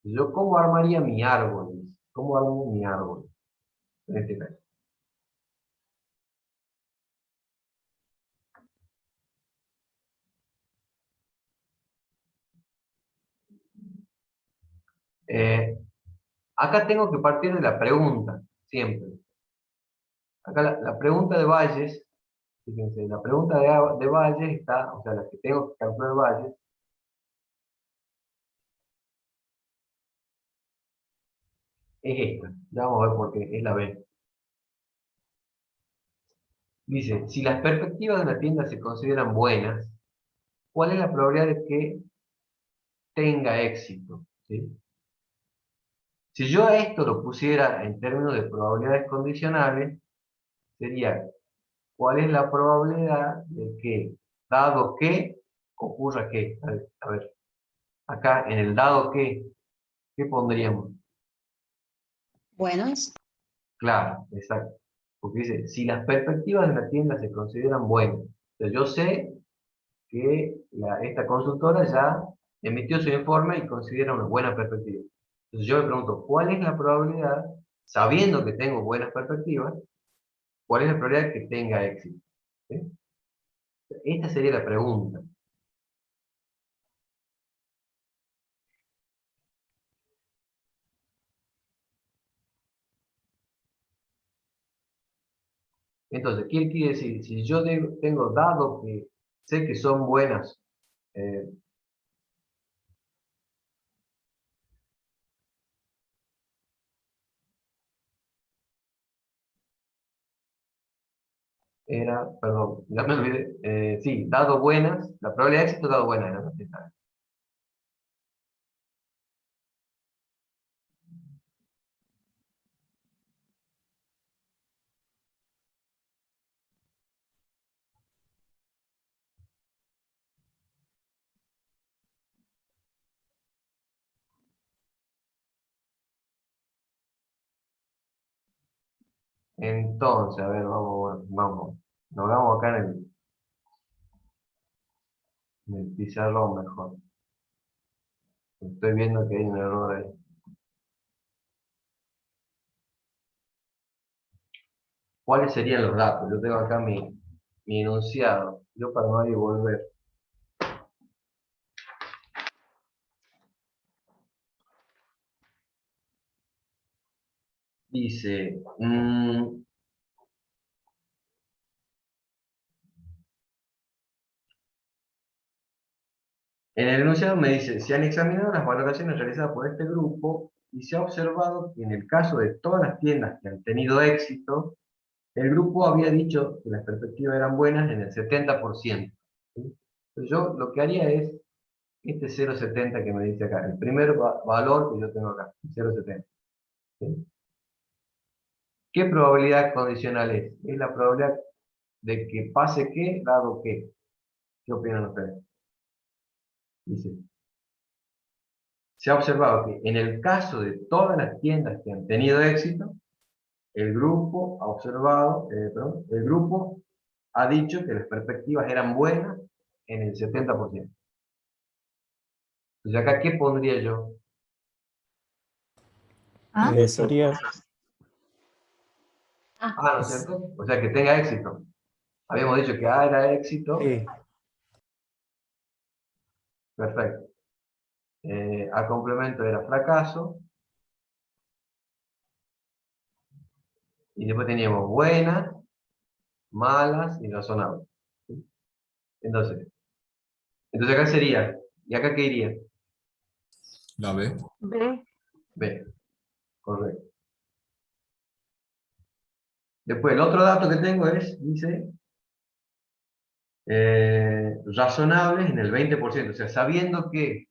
¿Yo cómo armaría mi árbol? ¿Cómo armo mi árbol? En este caso. Acá tengo que partir de la pregunta, siempre. Acá la pregunta de Valles, fíjense, la pregunta de Valles está, o sea, la que tengo que calcular Valles, es esta. Ya vamos a ver por qué, es la B. Dice, si las perspectivas de una tienda se consideran buenas, ¿cuál es la probabilidad de que tenga éxito? ¿Sí? Si yo a esto lo pusiera en términos de probabilidades condicionales, sería, ¿cuál es la probabilidad de que, dado que, ocurra que? A ver, acá en el dado que, ¿qué pondríamos? Buenas. Claro, exacto. Porque dice, si las perspectivas de la tienda se consideran buenas, entonces yo sé que esta consultora ya emitió su informe y considera una buena perspectiva. Entonces yo me pregunto, ¿cuál es la probabilidad, sabiendo que tengo buenas perspectivas, cuál es la probabilidad de que tenga éxito? ¿Sí? Esta sería la pregunta. Entonces, ¿qué quiere decir? Si yo tengo dado que sé que son buenas, eh, perdón, ya me olvidé, sí, dado buenas, la probabilidad de éxito dado buenas, ¿no? Entonces, a ver, vamos. Lo hagamos acá en el pizarrón mejor. Estoy viendo que hay un error ahí. ¿Cuáles serían los datos? Yo tengo acá mi mi enunciado. Yo para no volver. Dice, en el enunciado me dice, se han examinado las valoraciones realizadas por este grupo y se ha observado que en el caso de todas las tiendas que han tenido éxito, el grupo había dicho que las perspectivas eran buenas en el 70%. ¿Sí? Entonces yo lo que haría es, este 0,70 que me dice acá, el primer valor que yo tengo acá, 0,70. ¿Sí? ¿Qué probabilidad condicional es? Es la probabilidad de que pase qué, dado qué. ¿Qué opinan ustedes? Dice, se ha observado que en el caso de todas las tiendas que han tenido éxito, el grupo ha observado, el grupo ha dicho que las perspectivas eran buenas en el 70%. Entonces acá, ¿qué pondría yo? ¿Ah? Eso. Sería, ¿No es cierto? O sea, que tenga éxito. Habíamos dicho que A era éxito. sí, Perfecto. A complemento era fracaso. Y después teníamos buenas, malas y razonables. ¿Sí? Entonces acá sería, ¿y acá qué iría? La B. B. B, correcto. Después, el otro dato que tengo es, dice, razonables en el 20%. O sea, sabiendo que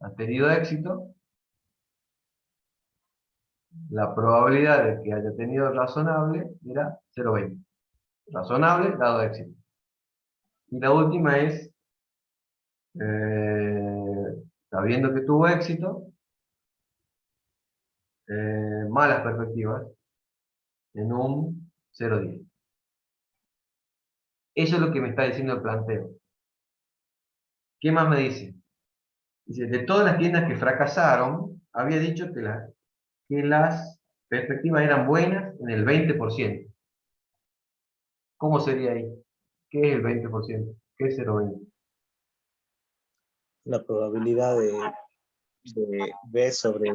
ha tenido éxito, la probabilidad de que haya tenido razonable era 0,20. Razonable dado éxito. Y la última es, sabiendo que tuvo éxito, malas perspectivas en un 0,10. Eso es lo que me está diciendo el planteo. ¿Qué más me dice? Dice, de todas las tiendas que fracasaron, había dicho que las perspectivas eran buenas en el 20%. ¿Cómo sería ahí? ¿Qué es el 20%? ¿Qué es 0,20? La probabilidad de B sobre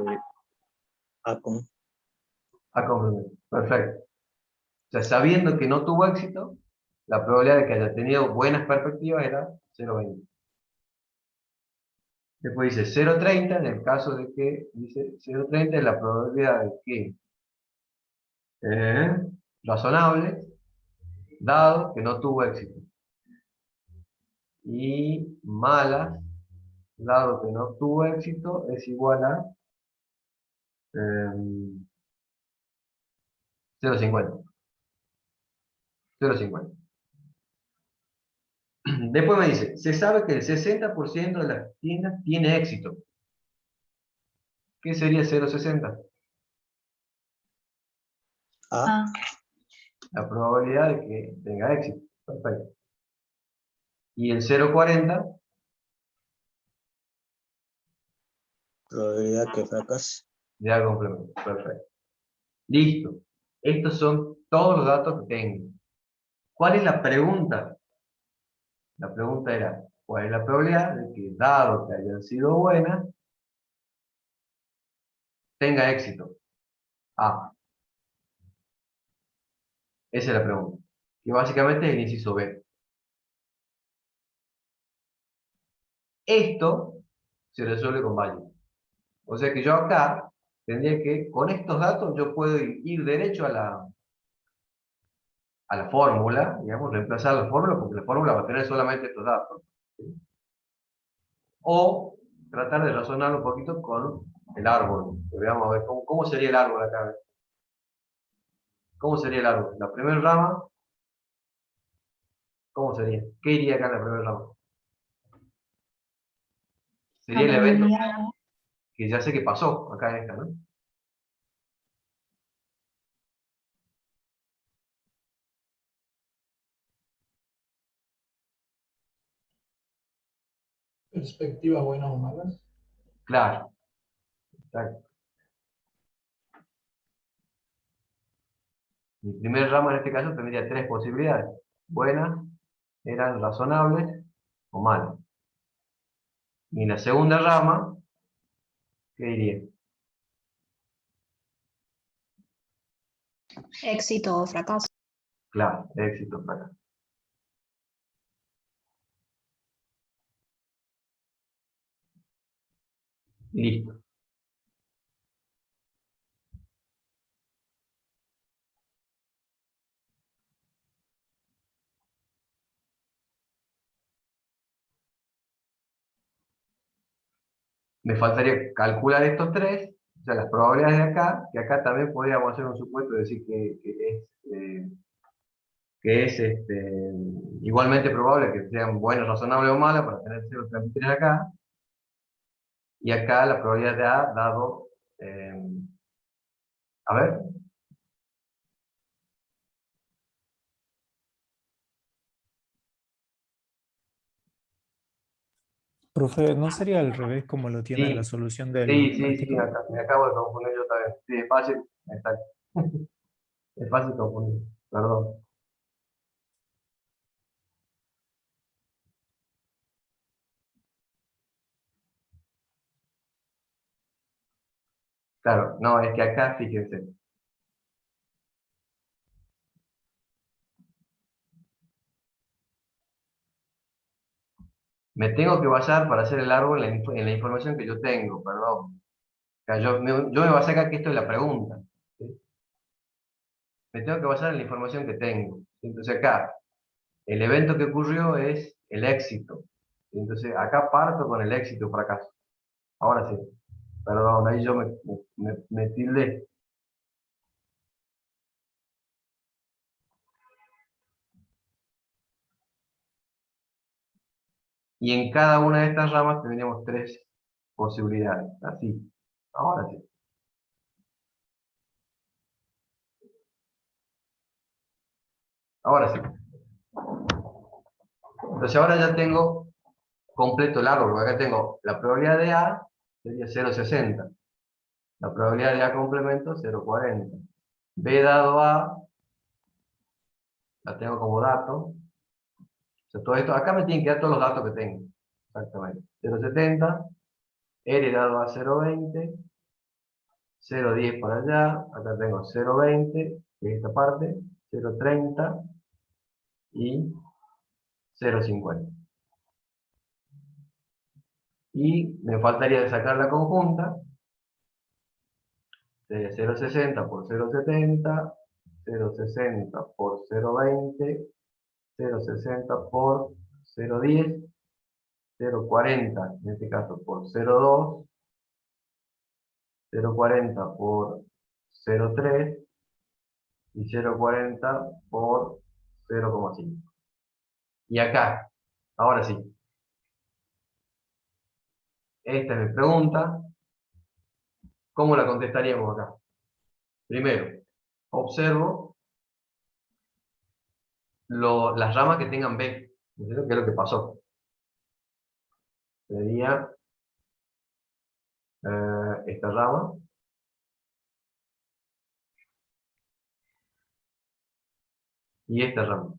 A con. A complemento. Perfecto. O sea, sabiendo que no tuvo éxito, la probabilidad de que haya tenido buenas perspectivas era 0,20. Después dice 0,30, en el caso de que, dice 0,30 es la probabilidad de que razonable, dado que no tuvo éxito. Y mala, dado que no tuvo éxito, es igual a 0,50. 0,50. Después me dice, se sabe que el 60% de las tiendas tiene éxito. ¿Qué sería 0,60? A. La probabilidad de que tenga éxito. Perfecto. Y el 0,40, Probabilidad que fracase. de A complemento. Perfecto. Listo. Estos son todos los datos que tengo. ¿Cuál es la pregunta? La pregunta era, ¿cuál es la probabilidad de que, dado que hayan sido buenas, tenga éxito? A. Esa es la pregunta. Que básicamente es el inciso B. Esto se resuelve con value. O sea que yo acá tendría que, con estos datos, yo puedo ir derecho a la fórmula, digamos, reemplazar la fórmula, porque la fórmula va a tener solamente estos datos. ¿Sí? O tratar de razonar un poquito con el árbol. Veamos a ver cómo sería el árbol acá. ¿Cómo sería el árbol? La primera rama, ¿cómo sería? ¿Qué iría acá en la primera rama? Sería el evento que ya sé que pasó acá en esta, ¿no? Perspectivas buenas o malas. Claro. Exacto. Mi primera rama en este caso tendría tres posibilidades. Buena, eran razonables o malas. Y en la segunda rama, ¿qué diría? Éxito o fracaso. Claro, éxito, fracaso. Listo. Me faltaría calcular estos tres, o sea, las probabilidades de acá, que acá también podríamos hacer un supuesto y decir que es igualmente probable que sean buenas, razonables o malas para tener 0,33 acá. Y acá la probabilidad de A dado, a ver, Profe, ¿no sería al revés como lo tiene en la sí, solución del sí, práctico? acá, me acabo de confundir yo también. Sí, es fácil, exacto. Es fácil confundir, perdón. Claro, no, es que acá, fíjense, me tengo que basar para hacer el árbol en la información que yo tengo, perdón. O sea, yo me basé acá que esto es la pregunta. ¿Sí? Me tengo que basar en la información que tengo. Entonces acá, el evento que ocurrió es el éxito. Entonces acá parto con el éxito o fracaso. Ahora sí, perdón, ahí yo me tildé. Y en cada una de estas ramas tendríamos tres posibilidades. Así, ahora sí. Ahora sí. Entonces ahora ya tengo completo el árbol, porque acá tengo la probabilidad de A, sería 0,60. La probabilidad de A complemento, 0,40. B dado A, la tengo como dato. O sea, todo esto, acá me tienen que dar todos los datos que tengo. Exactamente. 0,70, R dado a 0,20, 0,10 por allá, acá tengo 0,20, que es esta parte, 0,30 y 0,50. Y me faltaría sacar la conjunta, sería 0,60 por 0,70, 0,60 por 0,20, 0,60 por 0,10, 0,40 en este caso por 0,2, 0,40 por 0,3 y 0,40 por 0,5. Y acá, ahora sí, esta es mi pregunta, ¿cómo la contestaríamos acá? Primero, observo las ramas que tengan B, ¿entiendes? ¿Qué es lo que pasó? Sería esta rama y esta rama.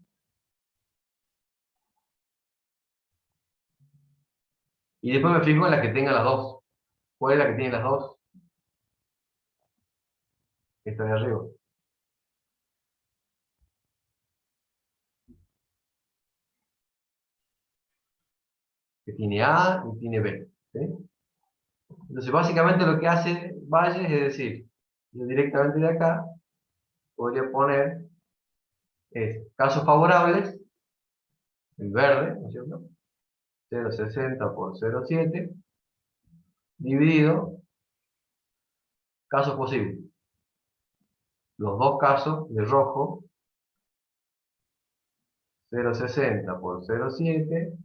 Y después me fijo en la que tenga las dos. ¿Cuál es la que tiene las dos? Esta de arriba. Que tiene A y tiene B. ¿Sí? Entonces, básicamente lo que hace Valles es decir, yo directamente de acá podría poner casos favorables, en verde, ¿no es cierto? 0,60 por 0,7, dividido casos posibles. Los dos casos de rojo, 0,60 por 0,7,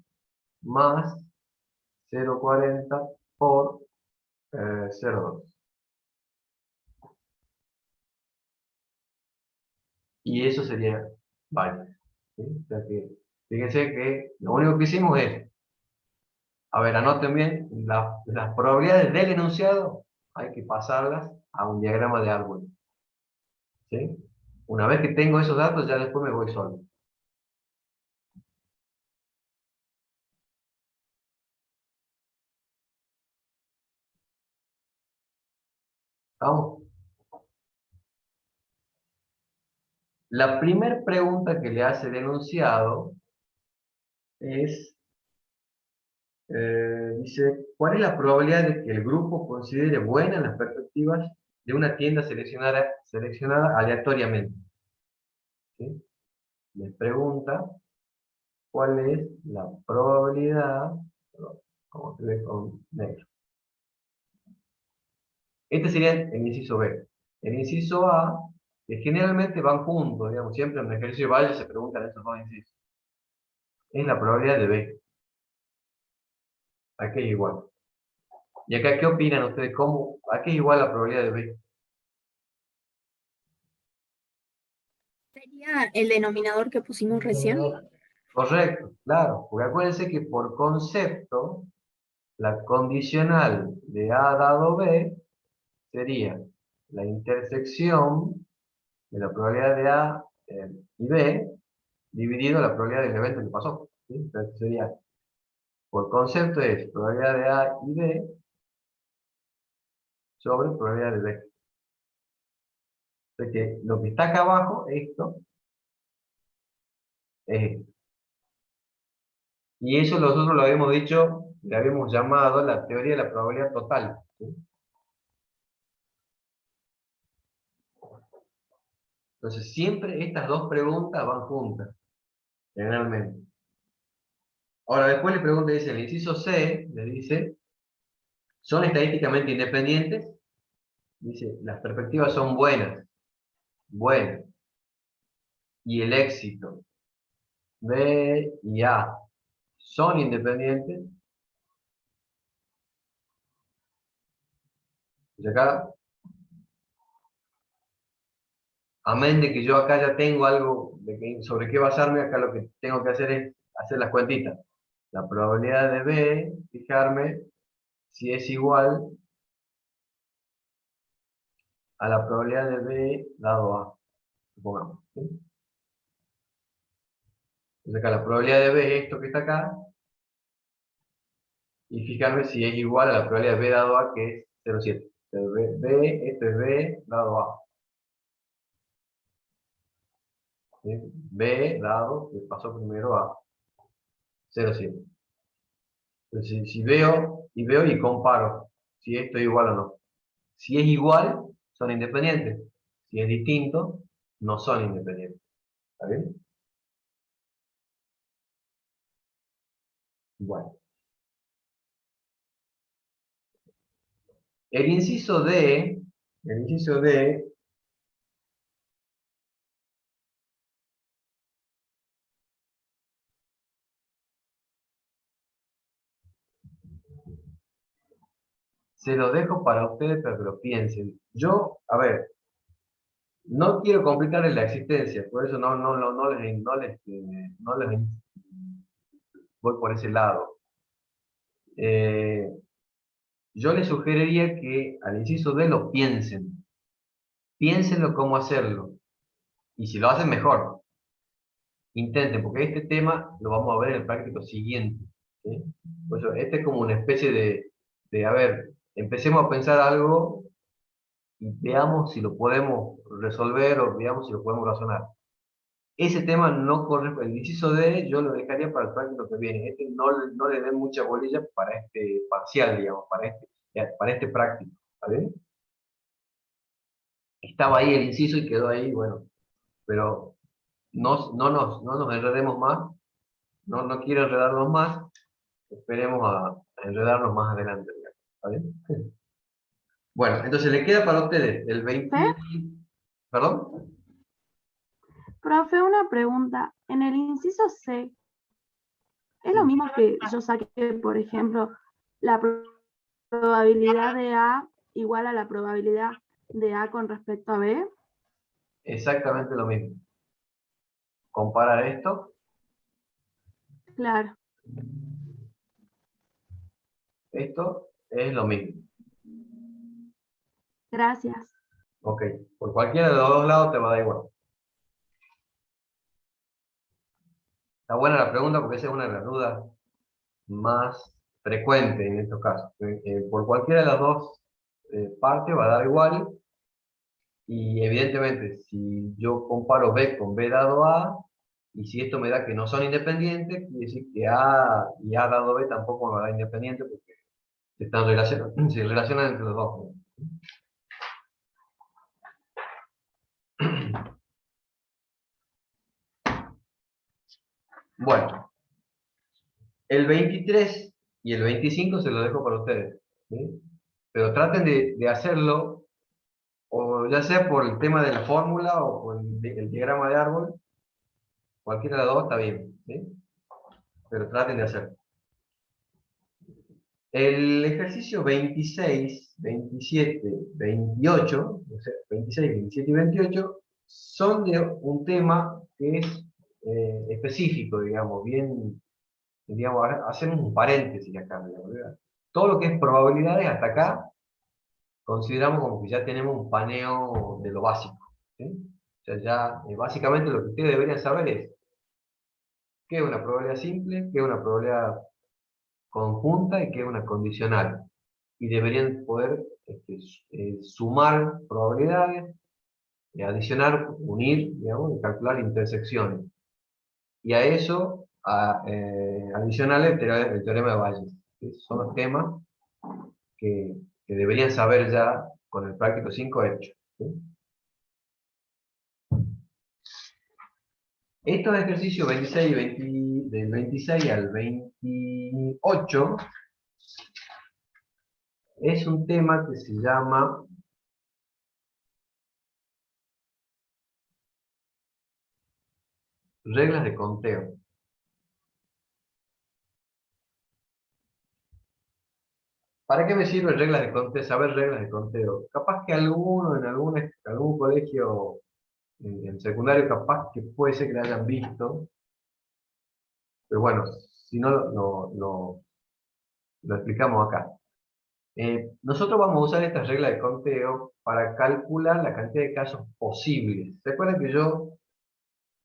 más 0,40 por 0,2. Y eso sería Valles. ¿Sí? O sea que, fíjense que lo único que hicimos es, a ver, anoten bien, las probabilidades del enunciado hay que pasarlas a un diagrama de árbol. ¿Sí? Una vez que tengo esos datos, ya después me voy solo. ¿Estamos? La primera pregunta que le hace el enunciado es, dice, ¿cuál es la probabilidad de que el grupo considere buenas las perspectivas de una tienda seleccionada aleatoriamente? ¿Sí? Les pregunta cuál es la probabilidad, perdón, como se ve con negro. Este sería el inciso B. El inciso A, que generalmente van juntos, digamos, siempre en el ejercicio de Valle se preguntan esos dos incisos. Es la probabilidad de B. ¿A qué es igual? ¿Y acá qué opinan ustedes? ¿A qué es igual la probabilidad de B? Sería el denominador que pusimos recién. Correcto, claro. Porque acuérdense que por concepto, la condicional de A dado B sería la intersección de la probabilidad de A y B dividido la probabilidad del evento que pasó. ¿Sí? Entonces sería, por concepto es probabilidad de A y B sobre probabilidad de B. Entonces que lo que está acá abajo, esto, es esto. Y eso nosotros lo habíamos dicho, le habíamos llamado la teoría de la probabilidad total. ¿Sí? Entonces siempre estas dos preguntas van juntas, generalmente. Ahora después le pregunta, dice, el inciso C, le dice, ¿son estadísticamente independientes? Dice, las perspectivas son buenas. Buenas. Y el éxito, B y A, ¿son independientes? Y acá, amén de que yo acá ya tengo algo sobre qué basarme, acá lo que tengo que hacer es hacer las cuentitas. La probabilidad de B, fijarme si es igual a la probabilidad de B dado A, supongamos. ¿Sí? Entonces acá la probabilidad de B es esto que está acá, y fijarme si es igual a la probabilidad de B dado A, que es 0,7. Esto es B dado A. ¿Sí? B dado, que pasó primero a 0,7. Entonces, si veo y comparo si esto es igual o no. Si es igual, son independientes. Si es distinto, no son independientes. ¿Está bien? Bueno. El inciso D se lo dejo para ustedes para que lo piensen. Yo, a ver, no quiero complicarles la existencia, por eso no les voy por ese lado. Yo les sugeriría que al inciso D lo piensen. Piénsenlo cómo hacerlo. Y si lo hacen mejor, intenten, porque este tema lo vamos a ver en el práctico siguiente. ¿Sí? Por eso, este es como una especie a ver, empecemos a pensar algo y veamos si lo podemos resolver o veamos si lo podemos razonar. Ese tema no corre, el inciso D yo lo dejaría para el práctico que viene. Este no le den mucha bolilla para este parcial, digamos, para este práctico. ¿Está bien? Estaba ahí el inciso y quedó ahí, bueno, pero no nos enredemos más, no quiero enredarnos más, esperemos a enredarnos más adelante, digamos. ¿Está bien? Bueno, entonces le queda para ustedes el 20... ¿Perdón? Profe, una pregunta. En el inciso C, ¿es lo mismo que yo saqué, por ejemplo, la probabilidad de A igual a la probabilidad de A con respecto a B? Exactamente lo mismo. Comparar esto. Claro. Esto es lo mismo. Gracias. Ok, por cualquiera de los dos lados te va a dar igual. Está buena la pregunta porque esa es una de las dudas más frecuentes en estos casos. Por cualquiera de las dos parte va a dar igual, y evidentemente si yo comparo B con B dado A, y si esto me da que no son independientes, quiere decir que A y A dado B tampoco me da independiente porque se están relacionando, se relacionan entre los dos. Bueno, el 23 y el 25 se lo dejo para ustedes, ¿sí? Pero traten de hacerlo, o ya sea por el tema de la fórmula o por el diagrama de árbol, cualquiera de los dos está bien, ¿sí? Pero traten de hacerlo. El ejercicio 26, 27, 28, o sea, 26, 27 y 28, son de un tema que es específico, digamos, bien, digamos, hacemos un paréntesis acá, digamos, ¿verdad? Todo lo que es probabilidades hasta acá, consideramos como que ya tenemos un paneo de lo básico, ¿sí? O sea, ya básicamente lo que ustedes deberían saber es qué es una probabilidad simple, qué es una probabilidad conjunta y qué es una condicional. Y deberían poder sumar probabilidades, adicionar, unir, digamos, y calcular intersecciones. Y a eso, adicionarle el teorema de Bayes. Esos son los temas que deberían saber ya con el práctico 5 hecho, ¿sí? Estos ejercicios 26 y 20, del 26 al 28 es un tema que se llama reglas de conteo. ¿Para qué me sirven reglas de conteo? Saber reglas de conteo. Capaz que alguno en algún colegio en secundario, capaz que puede ser que lo hayan visto, pero bueno, si no lo explicamos acá. Nosotros vamos a usar estas reglas de conteo para calcular la cantidad de casos posibles. ¿Se acuerdan que yo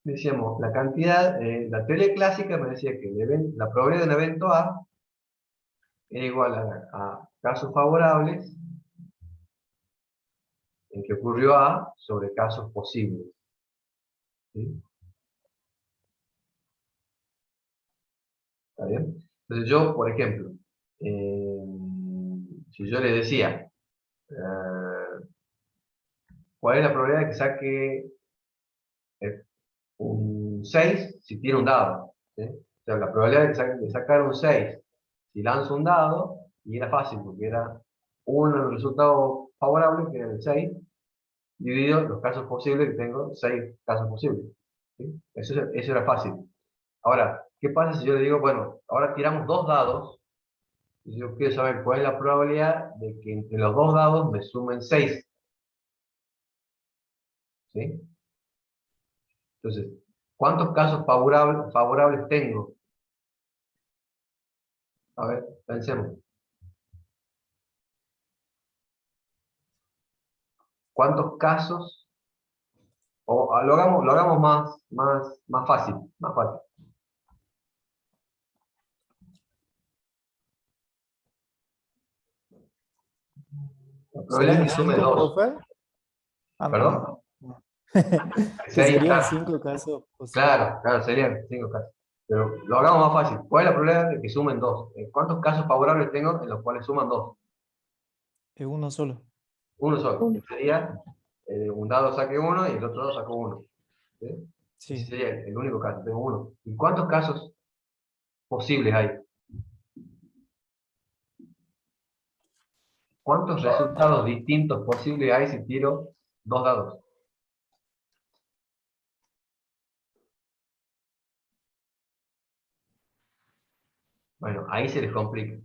decíamos, la cantidad, la teoría clásica me decía que la probabilidad de un evento A era igual a casos favorables en que ocurrió A sobre casos posibles, ¿sí? ¿Está bien? Entonces yo, por ejemplo, si yo le decía, ¿cuál es la probabilidad de que saque un 6 si tira un dado? ¿Sí? O sea, la probabilidad de sacar un 6 si lanzo un dado, y era fácil porque era un resultado favorable, que era el 6, dividido los casos posibles, que tengo 6 casos posibles, ¿sí? Eso era fácil. Ahora, ¿qué pasa si yo le digo, bueno, ahora tiramos 2 dados, y yo quiero saber cuál es la probabilidad de que entre los 2 dados me sumen 6? ¿Sí? Entonces, ¿cuántos casos favorables tengo? A ver, pensemos. ¿Cuántos casos? O lo hagamos más fácil, más fácil. La probabilidad ¿Serían es que sume 5, 2. profe? Ah, ¿Perdón? no. Sí, Que serían claro. 5 casos posibles. Claro, serían 5 casos. Pero lo hagamos más fácil. ¿Cuál es la probabilidad de que sumen 2? ¿Cuántos casos favorables tengo en los cuales suman 2? Uno solo. Uno solo. Que sería un dado saque 1 y el otro dado sacó 1. ¿Sí? Sí. Ese sería el único caso. Tengo 1. ¿Y cuántos casos posibles hay? ¿Cuántos resultados distintos posibles hay si tiro 2 dados? Bueno, ahí se les complica.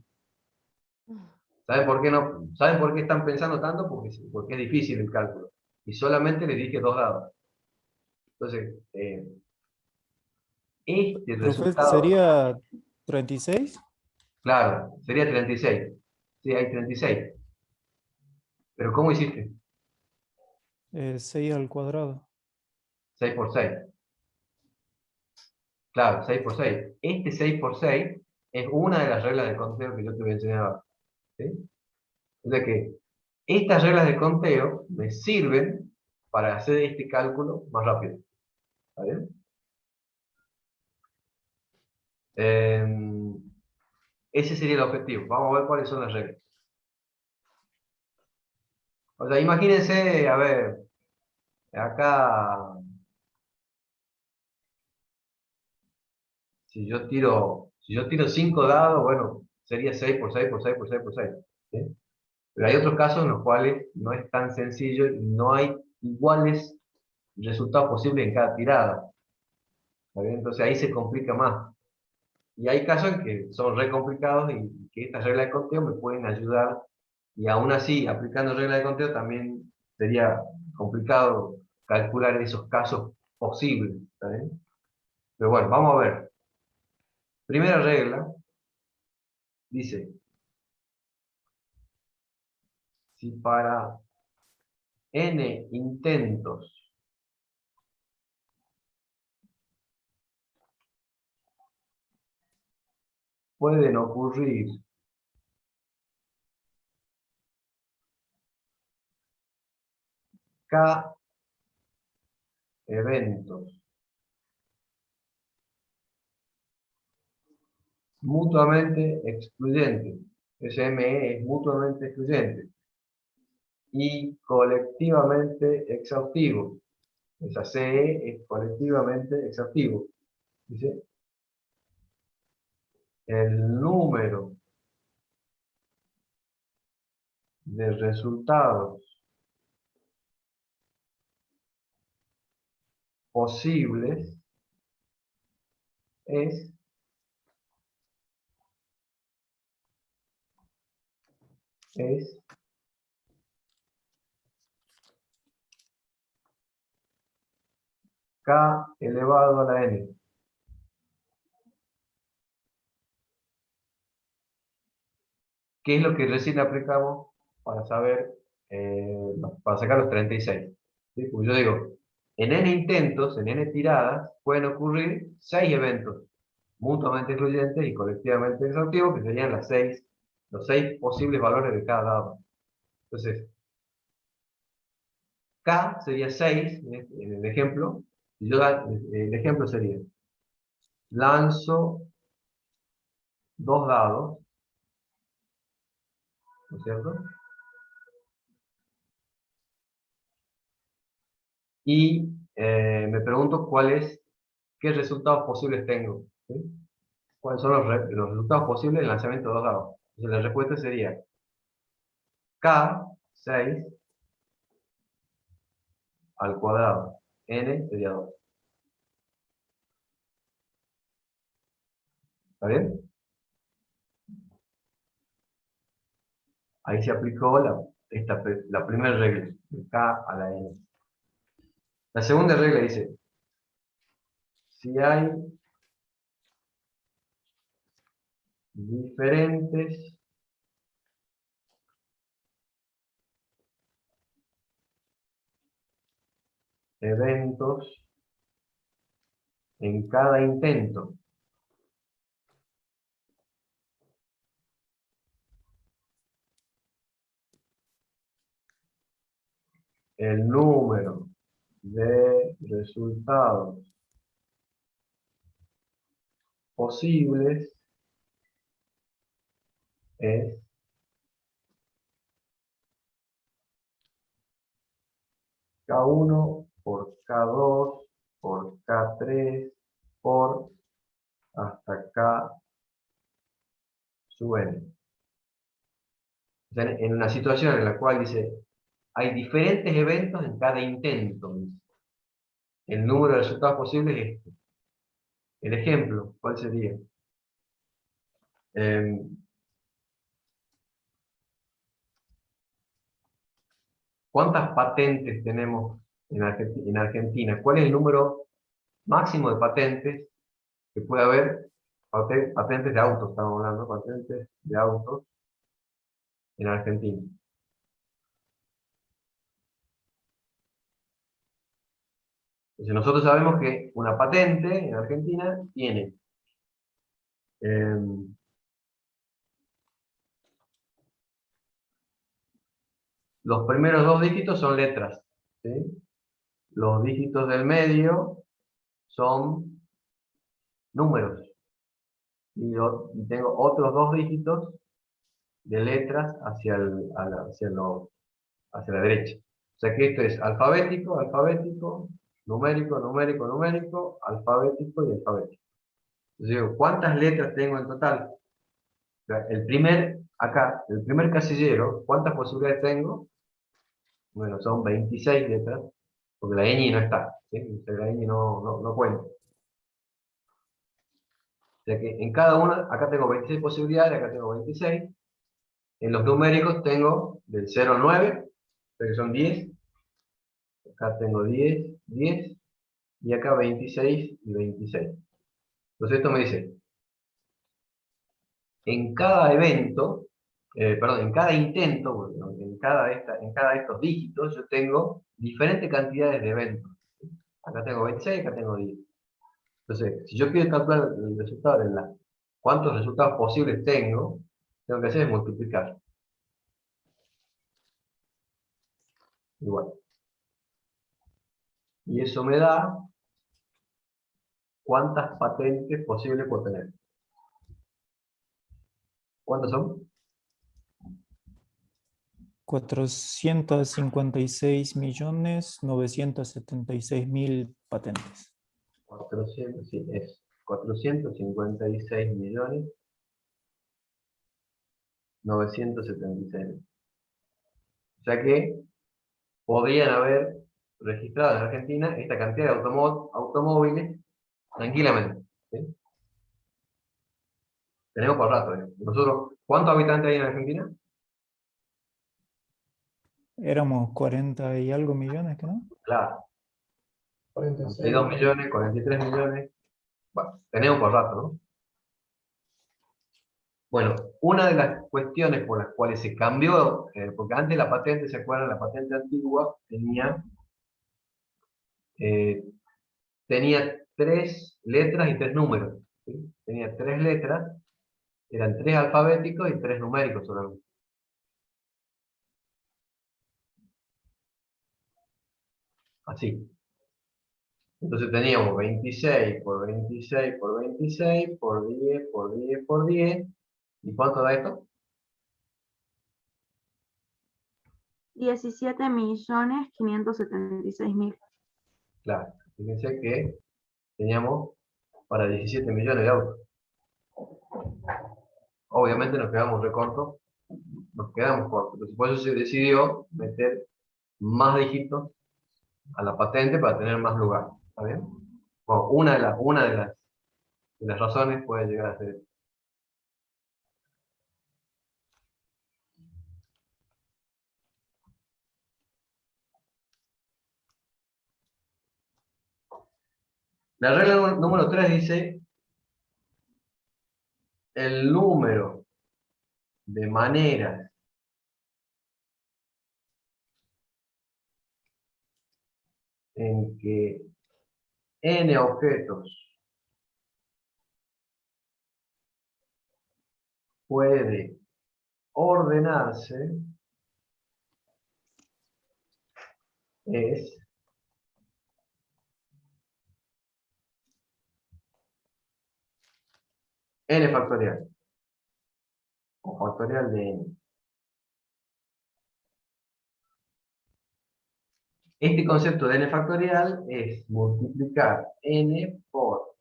¿Saben por qué no? ¿Saben por qué están pensando tanto? Porque es difícil el cálculo. Y solamente les dije 2 dados. Entonces, este Profe, resultado, ¿sería 36? claro, sería 36. Sí, hay 36. Pero ¿cómo hiciste? 6 al cuadrado. 6 por 6. Claro, 6 por 6. Este 6 por 6 es una de las reglas de conteo que yo te voy a enseñar ahora. ¿Sí? O sea que Estas reglas de conteo me sirven para hacer este cálculo más rápido. ¿Está bien? Ese sería el objetivo. Vamos a ver cuáles son las reglas. O sea, imagínense, a ver, acá, si yo tiro 5 dados, bueno, sería 6 por 6 por 6 por 6 por 6. ¿Sí? Pero hay otros casos en los cuales no es tan sencillo y no hay iguales resultados posibles en cada tirada. ¿Está bien? Entonces ahí se complica más. Y hay casos en que son re complicados y que estas reglas de conteo me pueden ayudar. Y aún así, aplicando reglas de conteo, también sería complicado calcular esos casos posibles. ¿Está bien? Pero bueno, vamos a ver. Primera regla dice, si para n intentos pueden ocurrir k eventos mutuamente excluyentes, SME es mutuamente excluyente, y colectivamente exhaustivo, esa CE es colectivamente exhaustivo. Dice, el número de resultados posibles es k elevado a la n. ¿Qué es lo que recién aplicamos para saber, para sacar los 36? ¿Sí? Pues yo digo, en n intentos, en n tiradas, pueden ocurrir 6 eventos mutuamente excluyentes y colectivamente exhaustivos, que serían los 6 posibles valores de cada dado. Entonces, k sería 6, en el ejemplo, y el ejemplo sería, lanzo 2 dados, ¿no es cierto? Y me pregunto qué resultados posibles tengo. ¿Sí? ¿Cuáles son los resultados posibles del lanzamiento de 2 dados? Entonces la respuesta sería K6 al cuadrado. N sería 2. ¿Está bien? Ahí se aplicó la primera regla, de K a la N. La segunda regla dice, si hay diferentes eventos en cada intento, el número de resultados posibles es K1 por K2 por K3 por hasta K sub n. O sea, en una situación en la cual dice, hay diferentes eventos en cada intento, dice. El número de resultados posibles es este. El ejemplo, ¿cuál sería? ¿Cuántas patentes tenemos en Argentina? ¿Cuál es el número máximo de patentes que puede haber? Patentes de autos, estamos hablando, patentes de autos en Argentina. Entonces nosotros sabemos que una patente en Argentina tiene los primeros 2 dígitos son letras, ¿sí? Los dígitos del medio son números. Y tengo otros 2 dígitos de letras hacia la derecha. O sea que esto es alfabético, alfabético, numérico, numérico, numérico, alfabético y alfabético. Entonces digo, ¿cuántas letras tengo en total? O sea, el primer casillero, ¿cuántas posibilidades tengo? Bueno, son 26 letras, porque la ñ no está, ¿sí? La ñ no cuenta. O sea que en cada una, acá tengo 26 posibilidades, acá tengo 26. En los numéricos tengo del 0 al 9, o sea que son 10. Acá tengo 10, 10, y acá 26 y 26. Entonces esto me dice, en cada evento, perdón, en cada intento, bueno, en cada de estos dígitos, yo tengo diferentes cantidades de eventos. Acá tengo 26, acá tengo 10. Entonces, si yo quiero calcular el resultado de cuántos resultados posibles tengo que hacer es multiplicar. Igual. Y eso me da cuántas patentes posibles puedo tener. ¿Cuántas son? 456.976.000 patentes. 400, sí, es 456.976.000. O sea que podrían haber registrado en Argentina esta cantidad de automóviles tranquilamente, ¿sí? Tenemos por rato. Nosotros, ¿cuántos habitantes hay en Argentina? Éramos 40 y algo millones, ¿no? Claro. 46. 42 millones, 43 millones. Bueno, tenemos por rato, ¿no? Bueno, una de las cuestiones por las cuales se cambió, porque antes la patente, ¿se acuerdan? La patente antigua tenía 3 letras y 3 números, ¿sí? Tenía 3 letras, eran 3 alfabéticos y 3 numéricos solamente. Así. Entonces teníamos 26 por 26 por 26 por 10 por 10 por 10. ¿Y cuánto da esto? 17.576.000. Claro, fíjense que teníamos para 17 millones de autos. Obviamente nos quedamos cortos. Entonces, por eso se decidió meter más dígitos a la patente para tener más lugar. ¿Está bien? Bueno, una de las razones puede llegar a ser esta. La regla número 3 dice, el número de maneras en que n objetos puede ordenarse es n factorial, o factorial de n. Este concepto de n factorial es multiplicar n por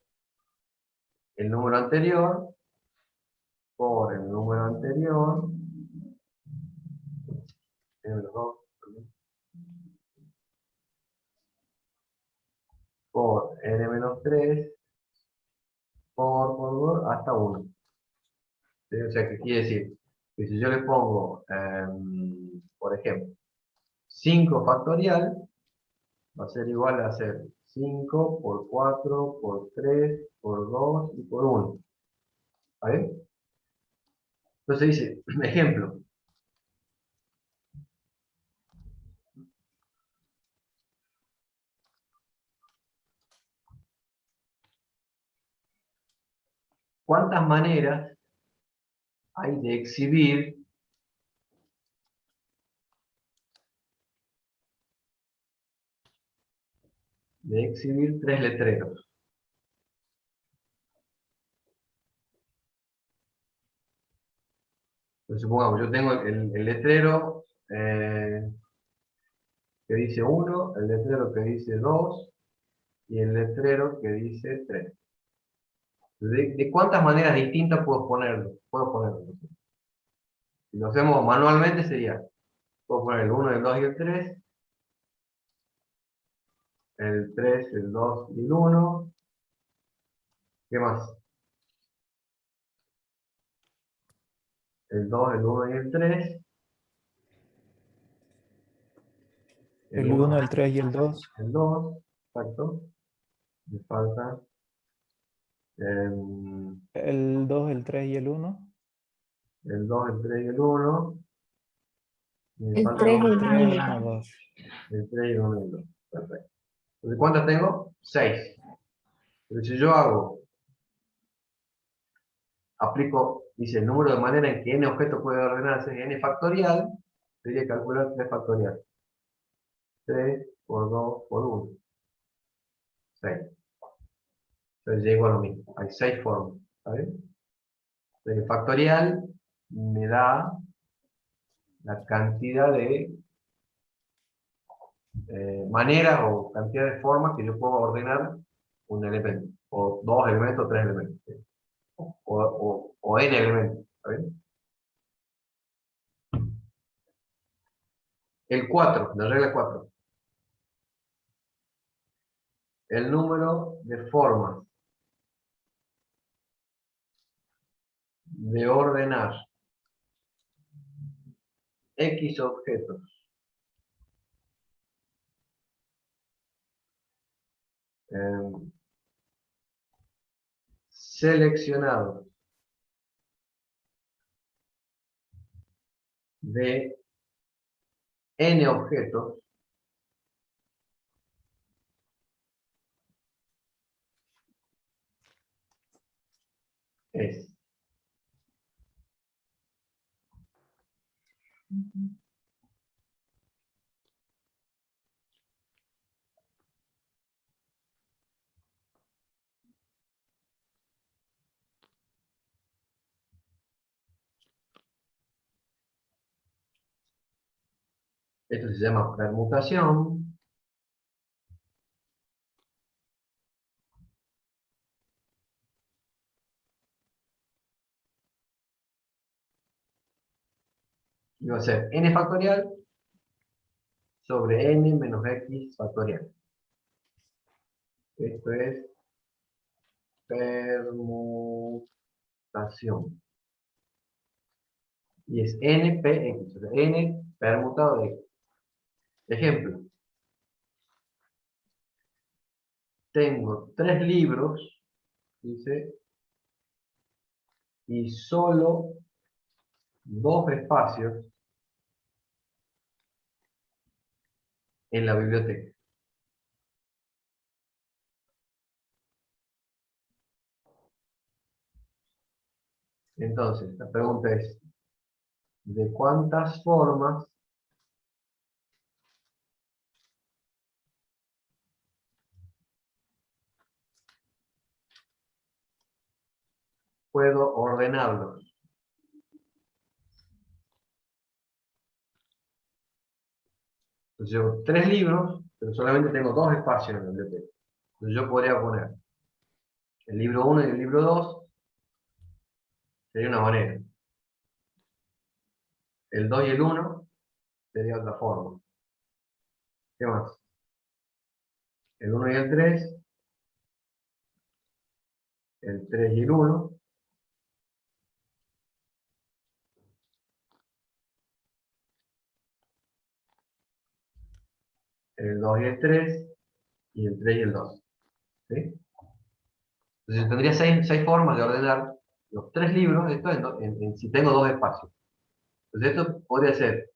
el número anterior, por el número anterior, por n-3, por hasta 1. ¿Sí? O sea, ¿qué quiere decir? Que si yo le pongo, por ejemplo, 5 factorial, va a ser igual a hacer 5 por 4, por 3, por 2 y por 1. ¿Está bien? Entonces dice, ejemplo. ¿Cuántas maneras hay de exhibir de exhibir 3 letreros. Entonces, supongamos, yo tengo el letrero que dice 1, el letrero que dice 2 y el letrero que dice 3. ¿De cuántas maneras distintas puedo ponerlo? Si lo hacemos manualmente sería, puedo poner el 1, el 2 y el 3, el 3, el 2 y el 1. ¿Qué más? El 2, el 1 y el 3. El 1, el 3 y el 2. El 2, exacto. Me falta El 2, el 3 y el 1. el 2, el 3 y el 1. Me El falta 3, El el 3, 1. 1, 2. el 3 y el 1 y el 2. Perfecto. Entonces, ¿cuántas tengo? 6. Pero si yo aplico, dice el número de manera en que n objetos puede ordenarse en n factorial, sería calcular 3 factorial. 3 por 2 por 1. 6. Entonces llego a lo mismo. Hay 6 formas. ¿Está bien? Entonces, el factorial me da la cantidad de maneras o cantidad de formas que yo puedo ordenar un elemento. O 2 elementos o 3 elementos. ¿Sí? O n elementos. ¿Está bien? El 4, la regla 4. El número de formas de ordenar X objetos seleccionados de n objetos es esto se llama permutación. Y va a ser n factorial sobre n menos x factorial. Esto es permutación. Y es npx, o sea, n permutado de x. Ejemplo. Tengo 3 libros, dice, y solo 2 espacios en la biblioteca. Entonces, la pregunta es, ¿de cuántas formas puedo ordenarlos? Entonces, llevo 3 libros, pero solamente tengo 2 espacios en la biblioteca. Entonces, yo podría poner el libro 1 y el libro 2, sería una manera. El 2 y el 1 sería otra forma. ¿Qué más? El 1 y el 3, el 3 y el 1, el 2 y el 3, y el 3 y el 2. ¿Sí? Entonces tendría 6 formas de ordenar los 3 libros, esto si tengo 2 espacios. Entonces esto podría ser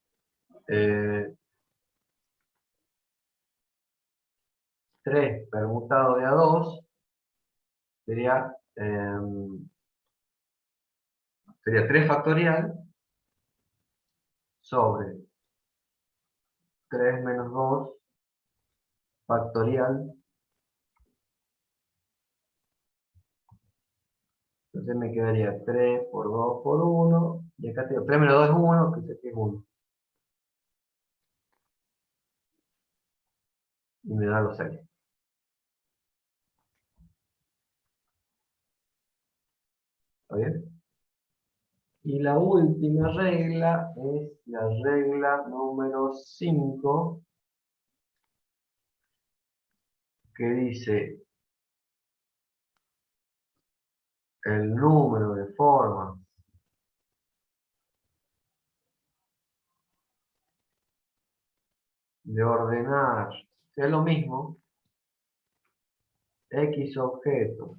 3 permutado de A2, sería 3 factorial sobre 3 menos 2 factorial Entonces me quedaría 3 por 2 por 1, y acá tengo 3 menos 2 es 1, que sé que es 1. Y me da los 6. ¿Está bien? Y la última regla es la regla número 5, que dice el número de formas de ordenar, es lo mismo, X objetos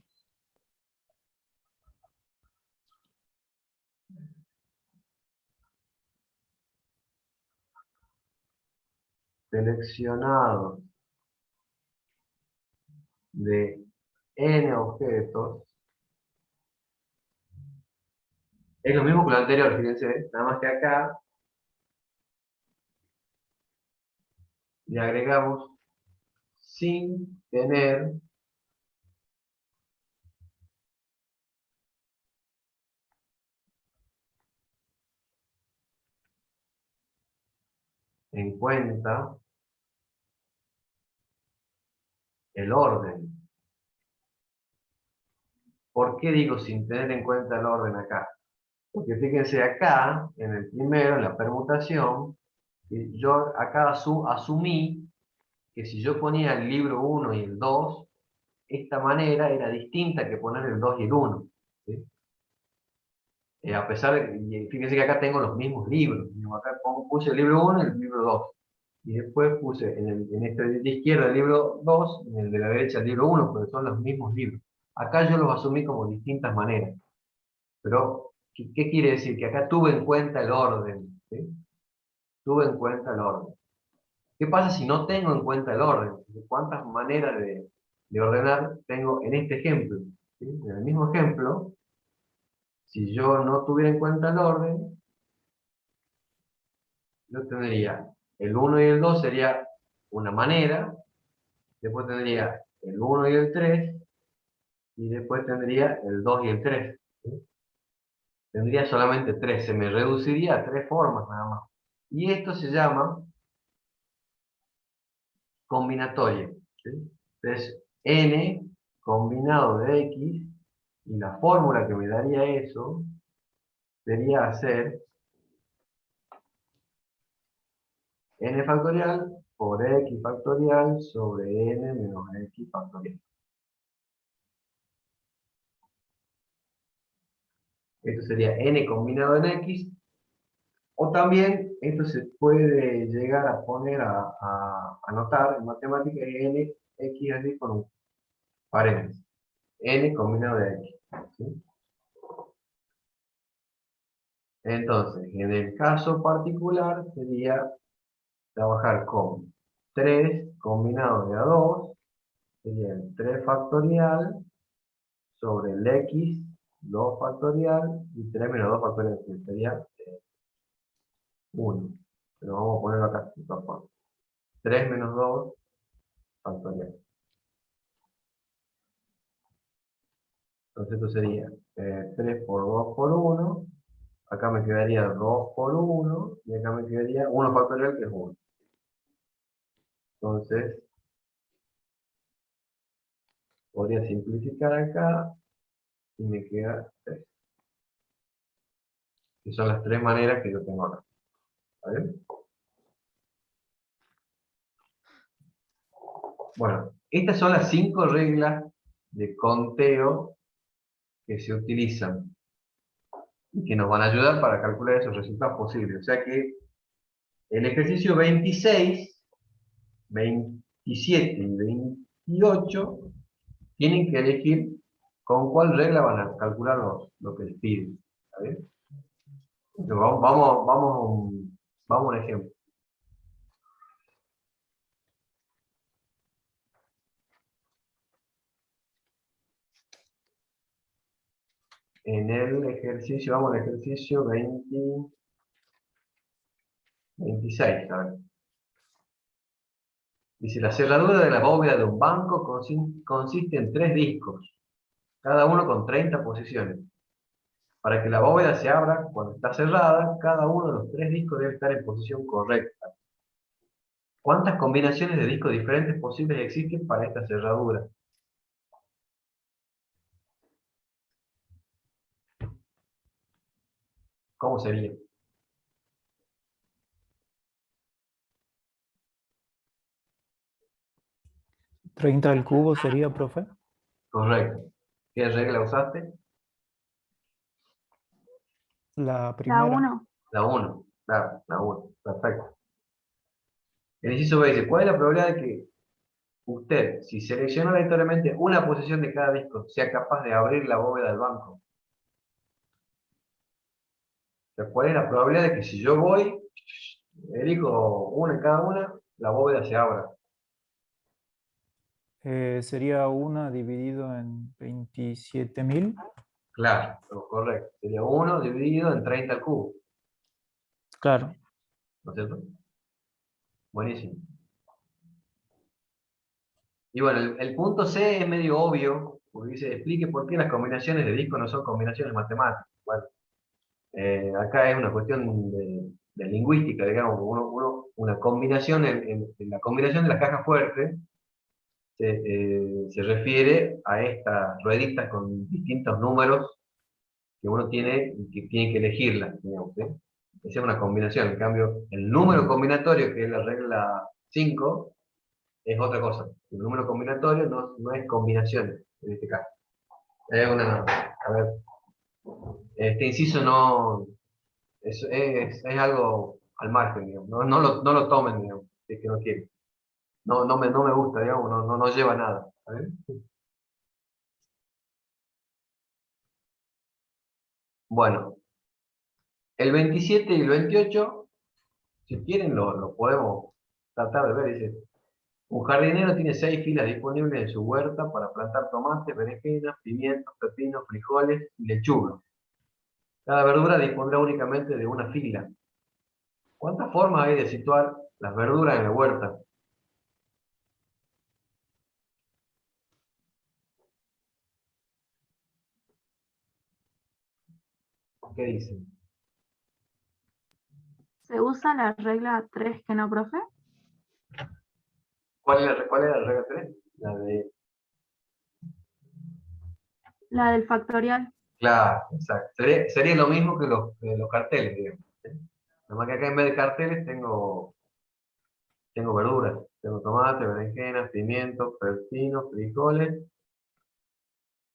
seleccionados de n objetos, es lo mismo que lo anterior, fíjense, nada más que acá le agregamos sin tener en cuenta el orden. ¿Por qué digo sin tener en cuenta el orden acá? Porque fíjense acá, en el primero, en la permutación, yo acá asumí que si yo ponía el libro 1 y el 2, esta manera era distinta que poner el 2 y el 1. ¿Sí? A pesar de, y fíjense que acá tengo los mismos libros. Acá puse el libro 1 y el libro 2. Y después puse en este de la izquierda el libro 2, y en el de la derecha el libro 1, porque son los mismos libros. Acá yo los asumí como distintas maneras. Pero, ¿qué quiere decir? Que acá tuve en cuenta el orden. ¿Sí? Tuve en cuenta el orden. ¿Qué pasa si no tengo en cuenta el orden? ¿Cuántas maneras de ordenar tengo en este ejemplo? ¿Sí? En el mismo ejemplo, si yo no tuviera en cuenta el orden, yo tendría el 1 y el 2 sería una manera, después tendría el 1 y el 3, y después tendría el 2 y el 3. ¿Sí? Tendría solamente 3, se me reduciría a 3 formas nada más. Y esto se llama combinatoria. ¿Sí? Entonces, n combinado de x, y la fórmula que me daría eso sería hacer n factorial por x factorial sobre n menos x factorial. Esto sería n combinado en x, o también esto se puede llegar a poner a anotar en matemáticas n x así con un paréntesis. N combinado de x. ¿Sí? Entonces, en el caso particular sería trabajar con 3 combinado de A2, sería el 3 factorial sobre el x, 2 factorial, y 3 menos 2 factorial, que sería 1. Pero vamos a ponerlo acá, de todas formas. 3 menos 2 factorial. Entonces esto sería 3 por 2 por 1, acá me quedaría 2 por 1, y acá me quedaría 1 factorial, que es 1. Entonces, podría simplificar acá, y me queda 3. Que son las 3 maneras que yo tengo acá. ¿Está bien? Bueno, estas son las 5 reglas de conteo que se utilizan y que nos van a ayudar para calcular esos resultados posibles. O sea que el ejercicio 26, 27 y 28 tienen que elegir con cuál regla van a calcular lo que les piden. ¿Está bien? Entonces, vamos a un ejemplo. En el ejercicio, vamos al ejercicio 26, a ver. Dice, la cerradura de la bóveda de un banco consiste en 3 discos, cada uno con 30 posiciones. Para que la bóveda se abra cuando está cerrada, cada uno de los 3 discos debe estar en posición correcta. ¿Cuántas combinaciones de discos diferentes posibles existen para esta cerradura? ¿Cómo sería? ¿30 al cubo sería, profe? Correcto. ¿Qué regla usaste? La La primera. 1. La 1. Claro, la 1. Perfecto. El inciso B dice, ¿cuál es la probabilidad de que usted, si selecciona aleatoriamente una posición de cada disco, sea capaz de abrir la bóveda del banco? O sea, ¿cuál es la probabilidad de que si yo voy, elijo una en cada una, la bóveda se abra? Sería 1 dividido en 27.000. Claro, correcto. Sería 1 dividido en 30 al cubo, Claro. ¿no es cierto? Buenísimo. Y bueno, el punto C es medio obvio, porque dice, explique por qué las combinaciones de discos no son combinaciones matemáticas. Bueno, acá es una cuestión de lingüística, digamos, una combinación, en la combinación de las cajas fuertes se refiere a estas rueditas con distintos números que uno tiene y que tiene que elegirlas, digamos, ¿sí? Esa es una combinación. En cambio, el número combinatorio, que es la regla 5, es otra cosa. El número combinatorio no es combinaciones, en este caso. Es una, a ver, este inciso no, es algo al margen, digamos. No lo tomen, digamos, si es que no quieren. No me gusta, digamos, no lleva a nada. ¿Está bien? Bueno, el 27 y el 28, si quieren, lo podemos tratar de ver. Dice, un jardinero tiene 6 filas disponibles en su huerta para plantar tomates, berenjenas, pimientos, pepinos, frijoles y lechuga. Cada verdura dispondrá únicamente de una fila. ¿Cuántas formas hay de situar las verduras en la huerta? ¿Qué dicen? ¿Se usa la regla 3 que no, profe? ¿Cuál era la regla 3? La del factorial. Claro, exacto. Sería lo mismo que los carteles, digamos, ¿sí? Nada más que acá en vez de carteles tengo verduras. Tengo tomate, berenjenas, pimientos, pepinos, frijoles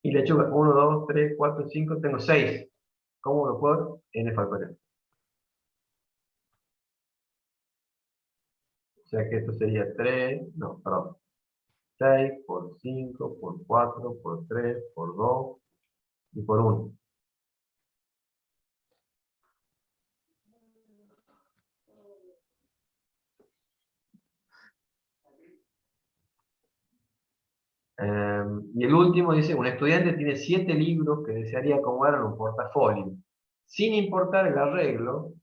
y lechuga. 1, 2, 3, 4, 5, tengo 6. ¿Cómo lo puedo? En el factorial. O sea que esto sería 3, no, perdón. 6 por 5 por 4 por 3 por 2 y por 1. Y el último dice, un estudiante tiene 7 libros que desearía acomodar en un portafolio, sin importar el arreglo, o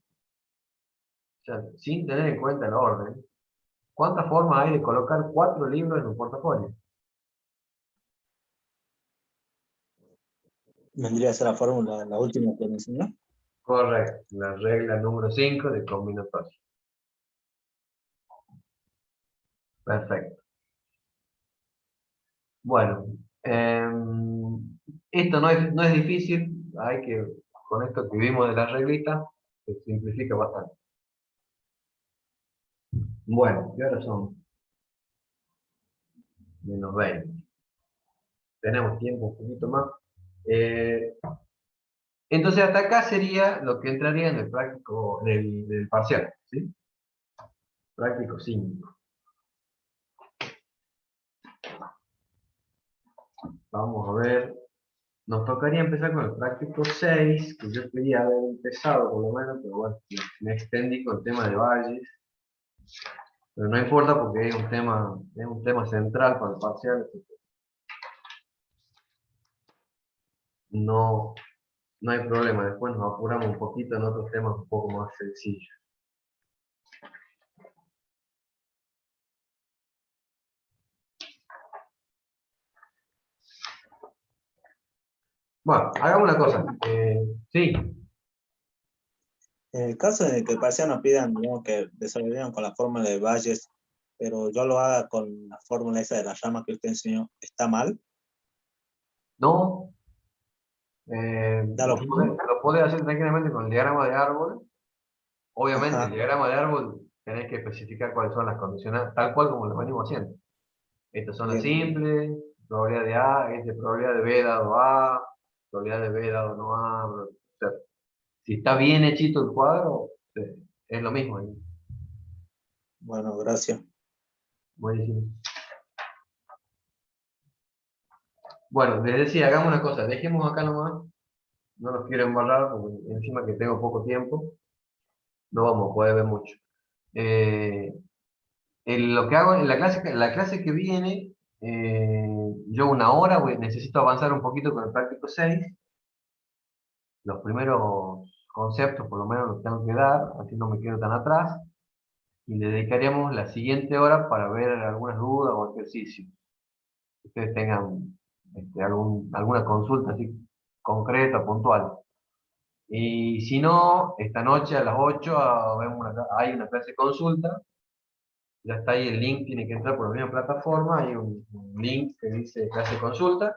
sea, sin tener en cuenta el orden. ¿Cuántas formas hay de colocar 4 libros en un portafolio? Vendría a ser la fórmula, la última que me enseñó. Correcto, la regla número 5 de combinatorio. Perfecto. Bueno, esto no es difícil, con esto que vimos de la reglita, se simplifica bastante. Bueno, y ahora son -20. Tenemos tiempo un poquito más. Entonces hasta acá sería lo que entraría en el práctico del parcial, ¿sí? Práctico 5. Vamos a ver. Nos tocaría empezar con el práctico 6, que yo quería haber empezado por lo menos, pero bueno, me extendí con el tema de valles. Pero no importa porque es un tema central para el parcial. Así que no, no hay problema. Después nos apuramos un poquito en otros temas un poco más sencillos. Bueno, hagamos una cosa. Sí, En el caso de que parcial nos pidan, digamos, que desarrollemos con la fórmula de Bayes, pero yo lo haga con la fórmula esa de las ramas que usted enseñó, ¿está mal? no. ¿Da lo mismo? Lo podés hacer tranquilamente con el diagrama de árbol. Obviamente, el Ajá, diagrama de árbol tenés que especificar cuáles son las condiciones, tal cual como lo venimos haciendo. Estas son las bien. simples, probabilidad de A, probabilidad de B dado A, probabilidad de B dado no A. O sea, si está bien hechito el cuadro, es lo mismo. Bueno, gracias. Buenísimo. Bueno, les decía, hagamos una cosa, dejemos acá nomás, no los quiero embarrar, porque encima que tengo poco tiempo, no vamos a poder ver mucho. Lo que hago en la clase que viene, yo una hora necesito avanzar un poquito con el práctico 6. Los primeros conceptos por lo menos los tengo que dar, así no me quedo tan atrás, y le dedicaríamos la siguiente hora para ver algunas dudas o ejercicios. Que ustedes tengan alguna consulta así concreta, puntual. Y si no, esta noche a las 8 hay una clase de consulta. Ya está ahí el link, tiene que entrar por la misma plataforma, hay un link que dice clase de consulta,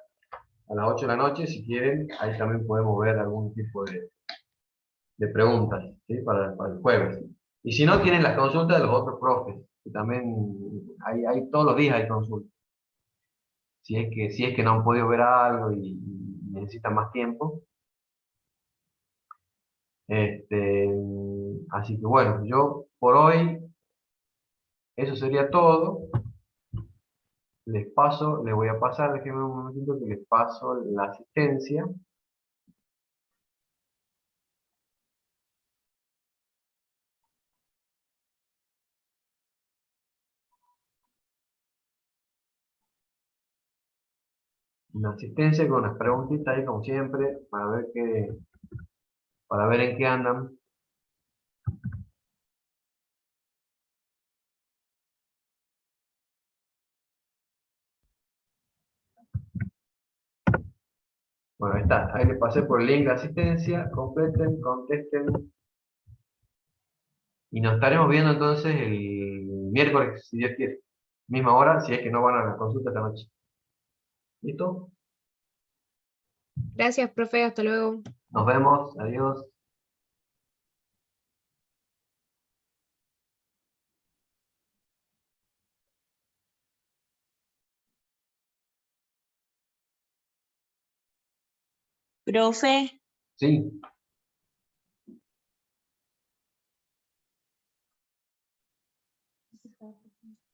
a las 8 de la noche, si quieren, ahí también podemos ver algún tipo de preguntas, ¿sí? Para el jueves. Y si no, tienen las consultas de los otros profes, que también todos los días hay consultas. Si es que no han podido ver algo y necesitan más tiempo. Así que bueno, yo por hoy, eso sería todo. Les voy a pasar, déjenme un momentito que les paso la asistencia. Una asistencia con unas preguntitas ahí como siempre, para ver en qué andan. Bueno, ahí está, ahí les pasé por el link de asistencia, completen, contesten. Y nos estaremos viendo entonces el miércoles, si Dios quiere. Misma hora, si es que no van a la consulta esta noche. ¿Listo? Gracias, profe, hasta luego. Nos vemos, adiós. Profe, Sí,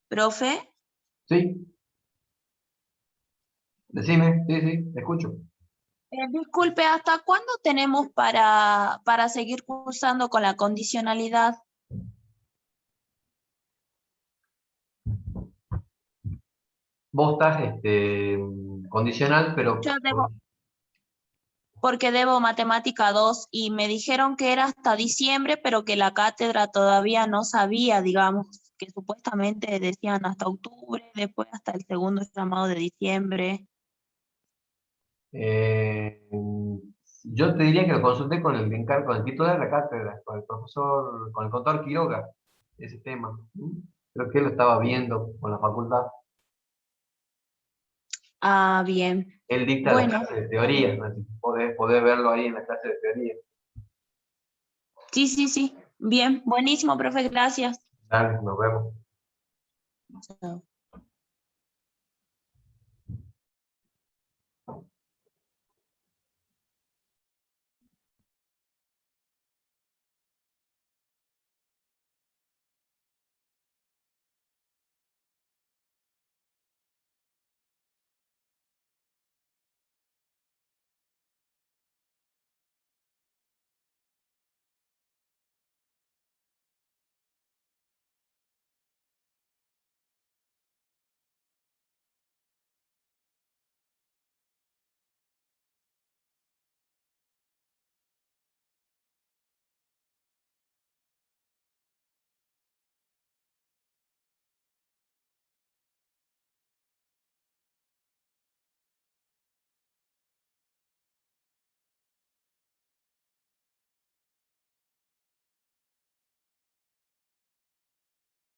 profe, sí, decime, sí, sí, te escucho. disculpe, ¿hasta cuándo tenemos para seguir cursando con la condicionalidad? Vos estás condicional, pero Yo debo, porque debo matemática 2 y me dijeron que era hasta diciembre, pero que la cátedra todavía no sabía, digamos, que supuestamente decían hasta octubre, después hasta el segundo llamado de diciembre. yo te diría que lo consulté con con el titular de la cátedra, con el profesor, con el contador Quiroga, ese tema. Creo que él lo estaba viendo con la facultad. Ah, bien. Él dicta las Bueno, clases de teoría, ¿no? Así que podés verlo ahí en la clase de teoría. sí, sí, sí. Bien, buenísimo, profe, gracias. Dale, nos vemos. Chao.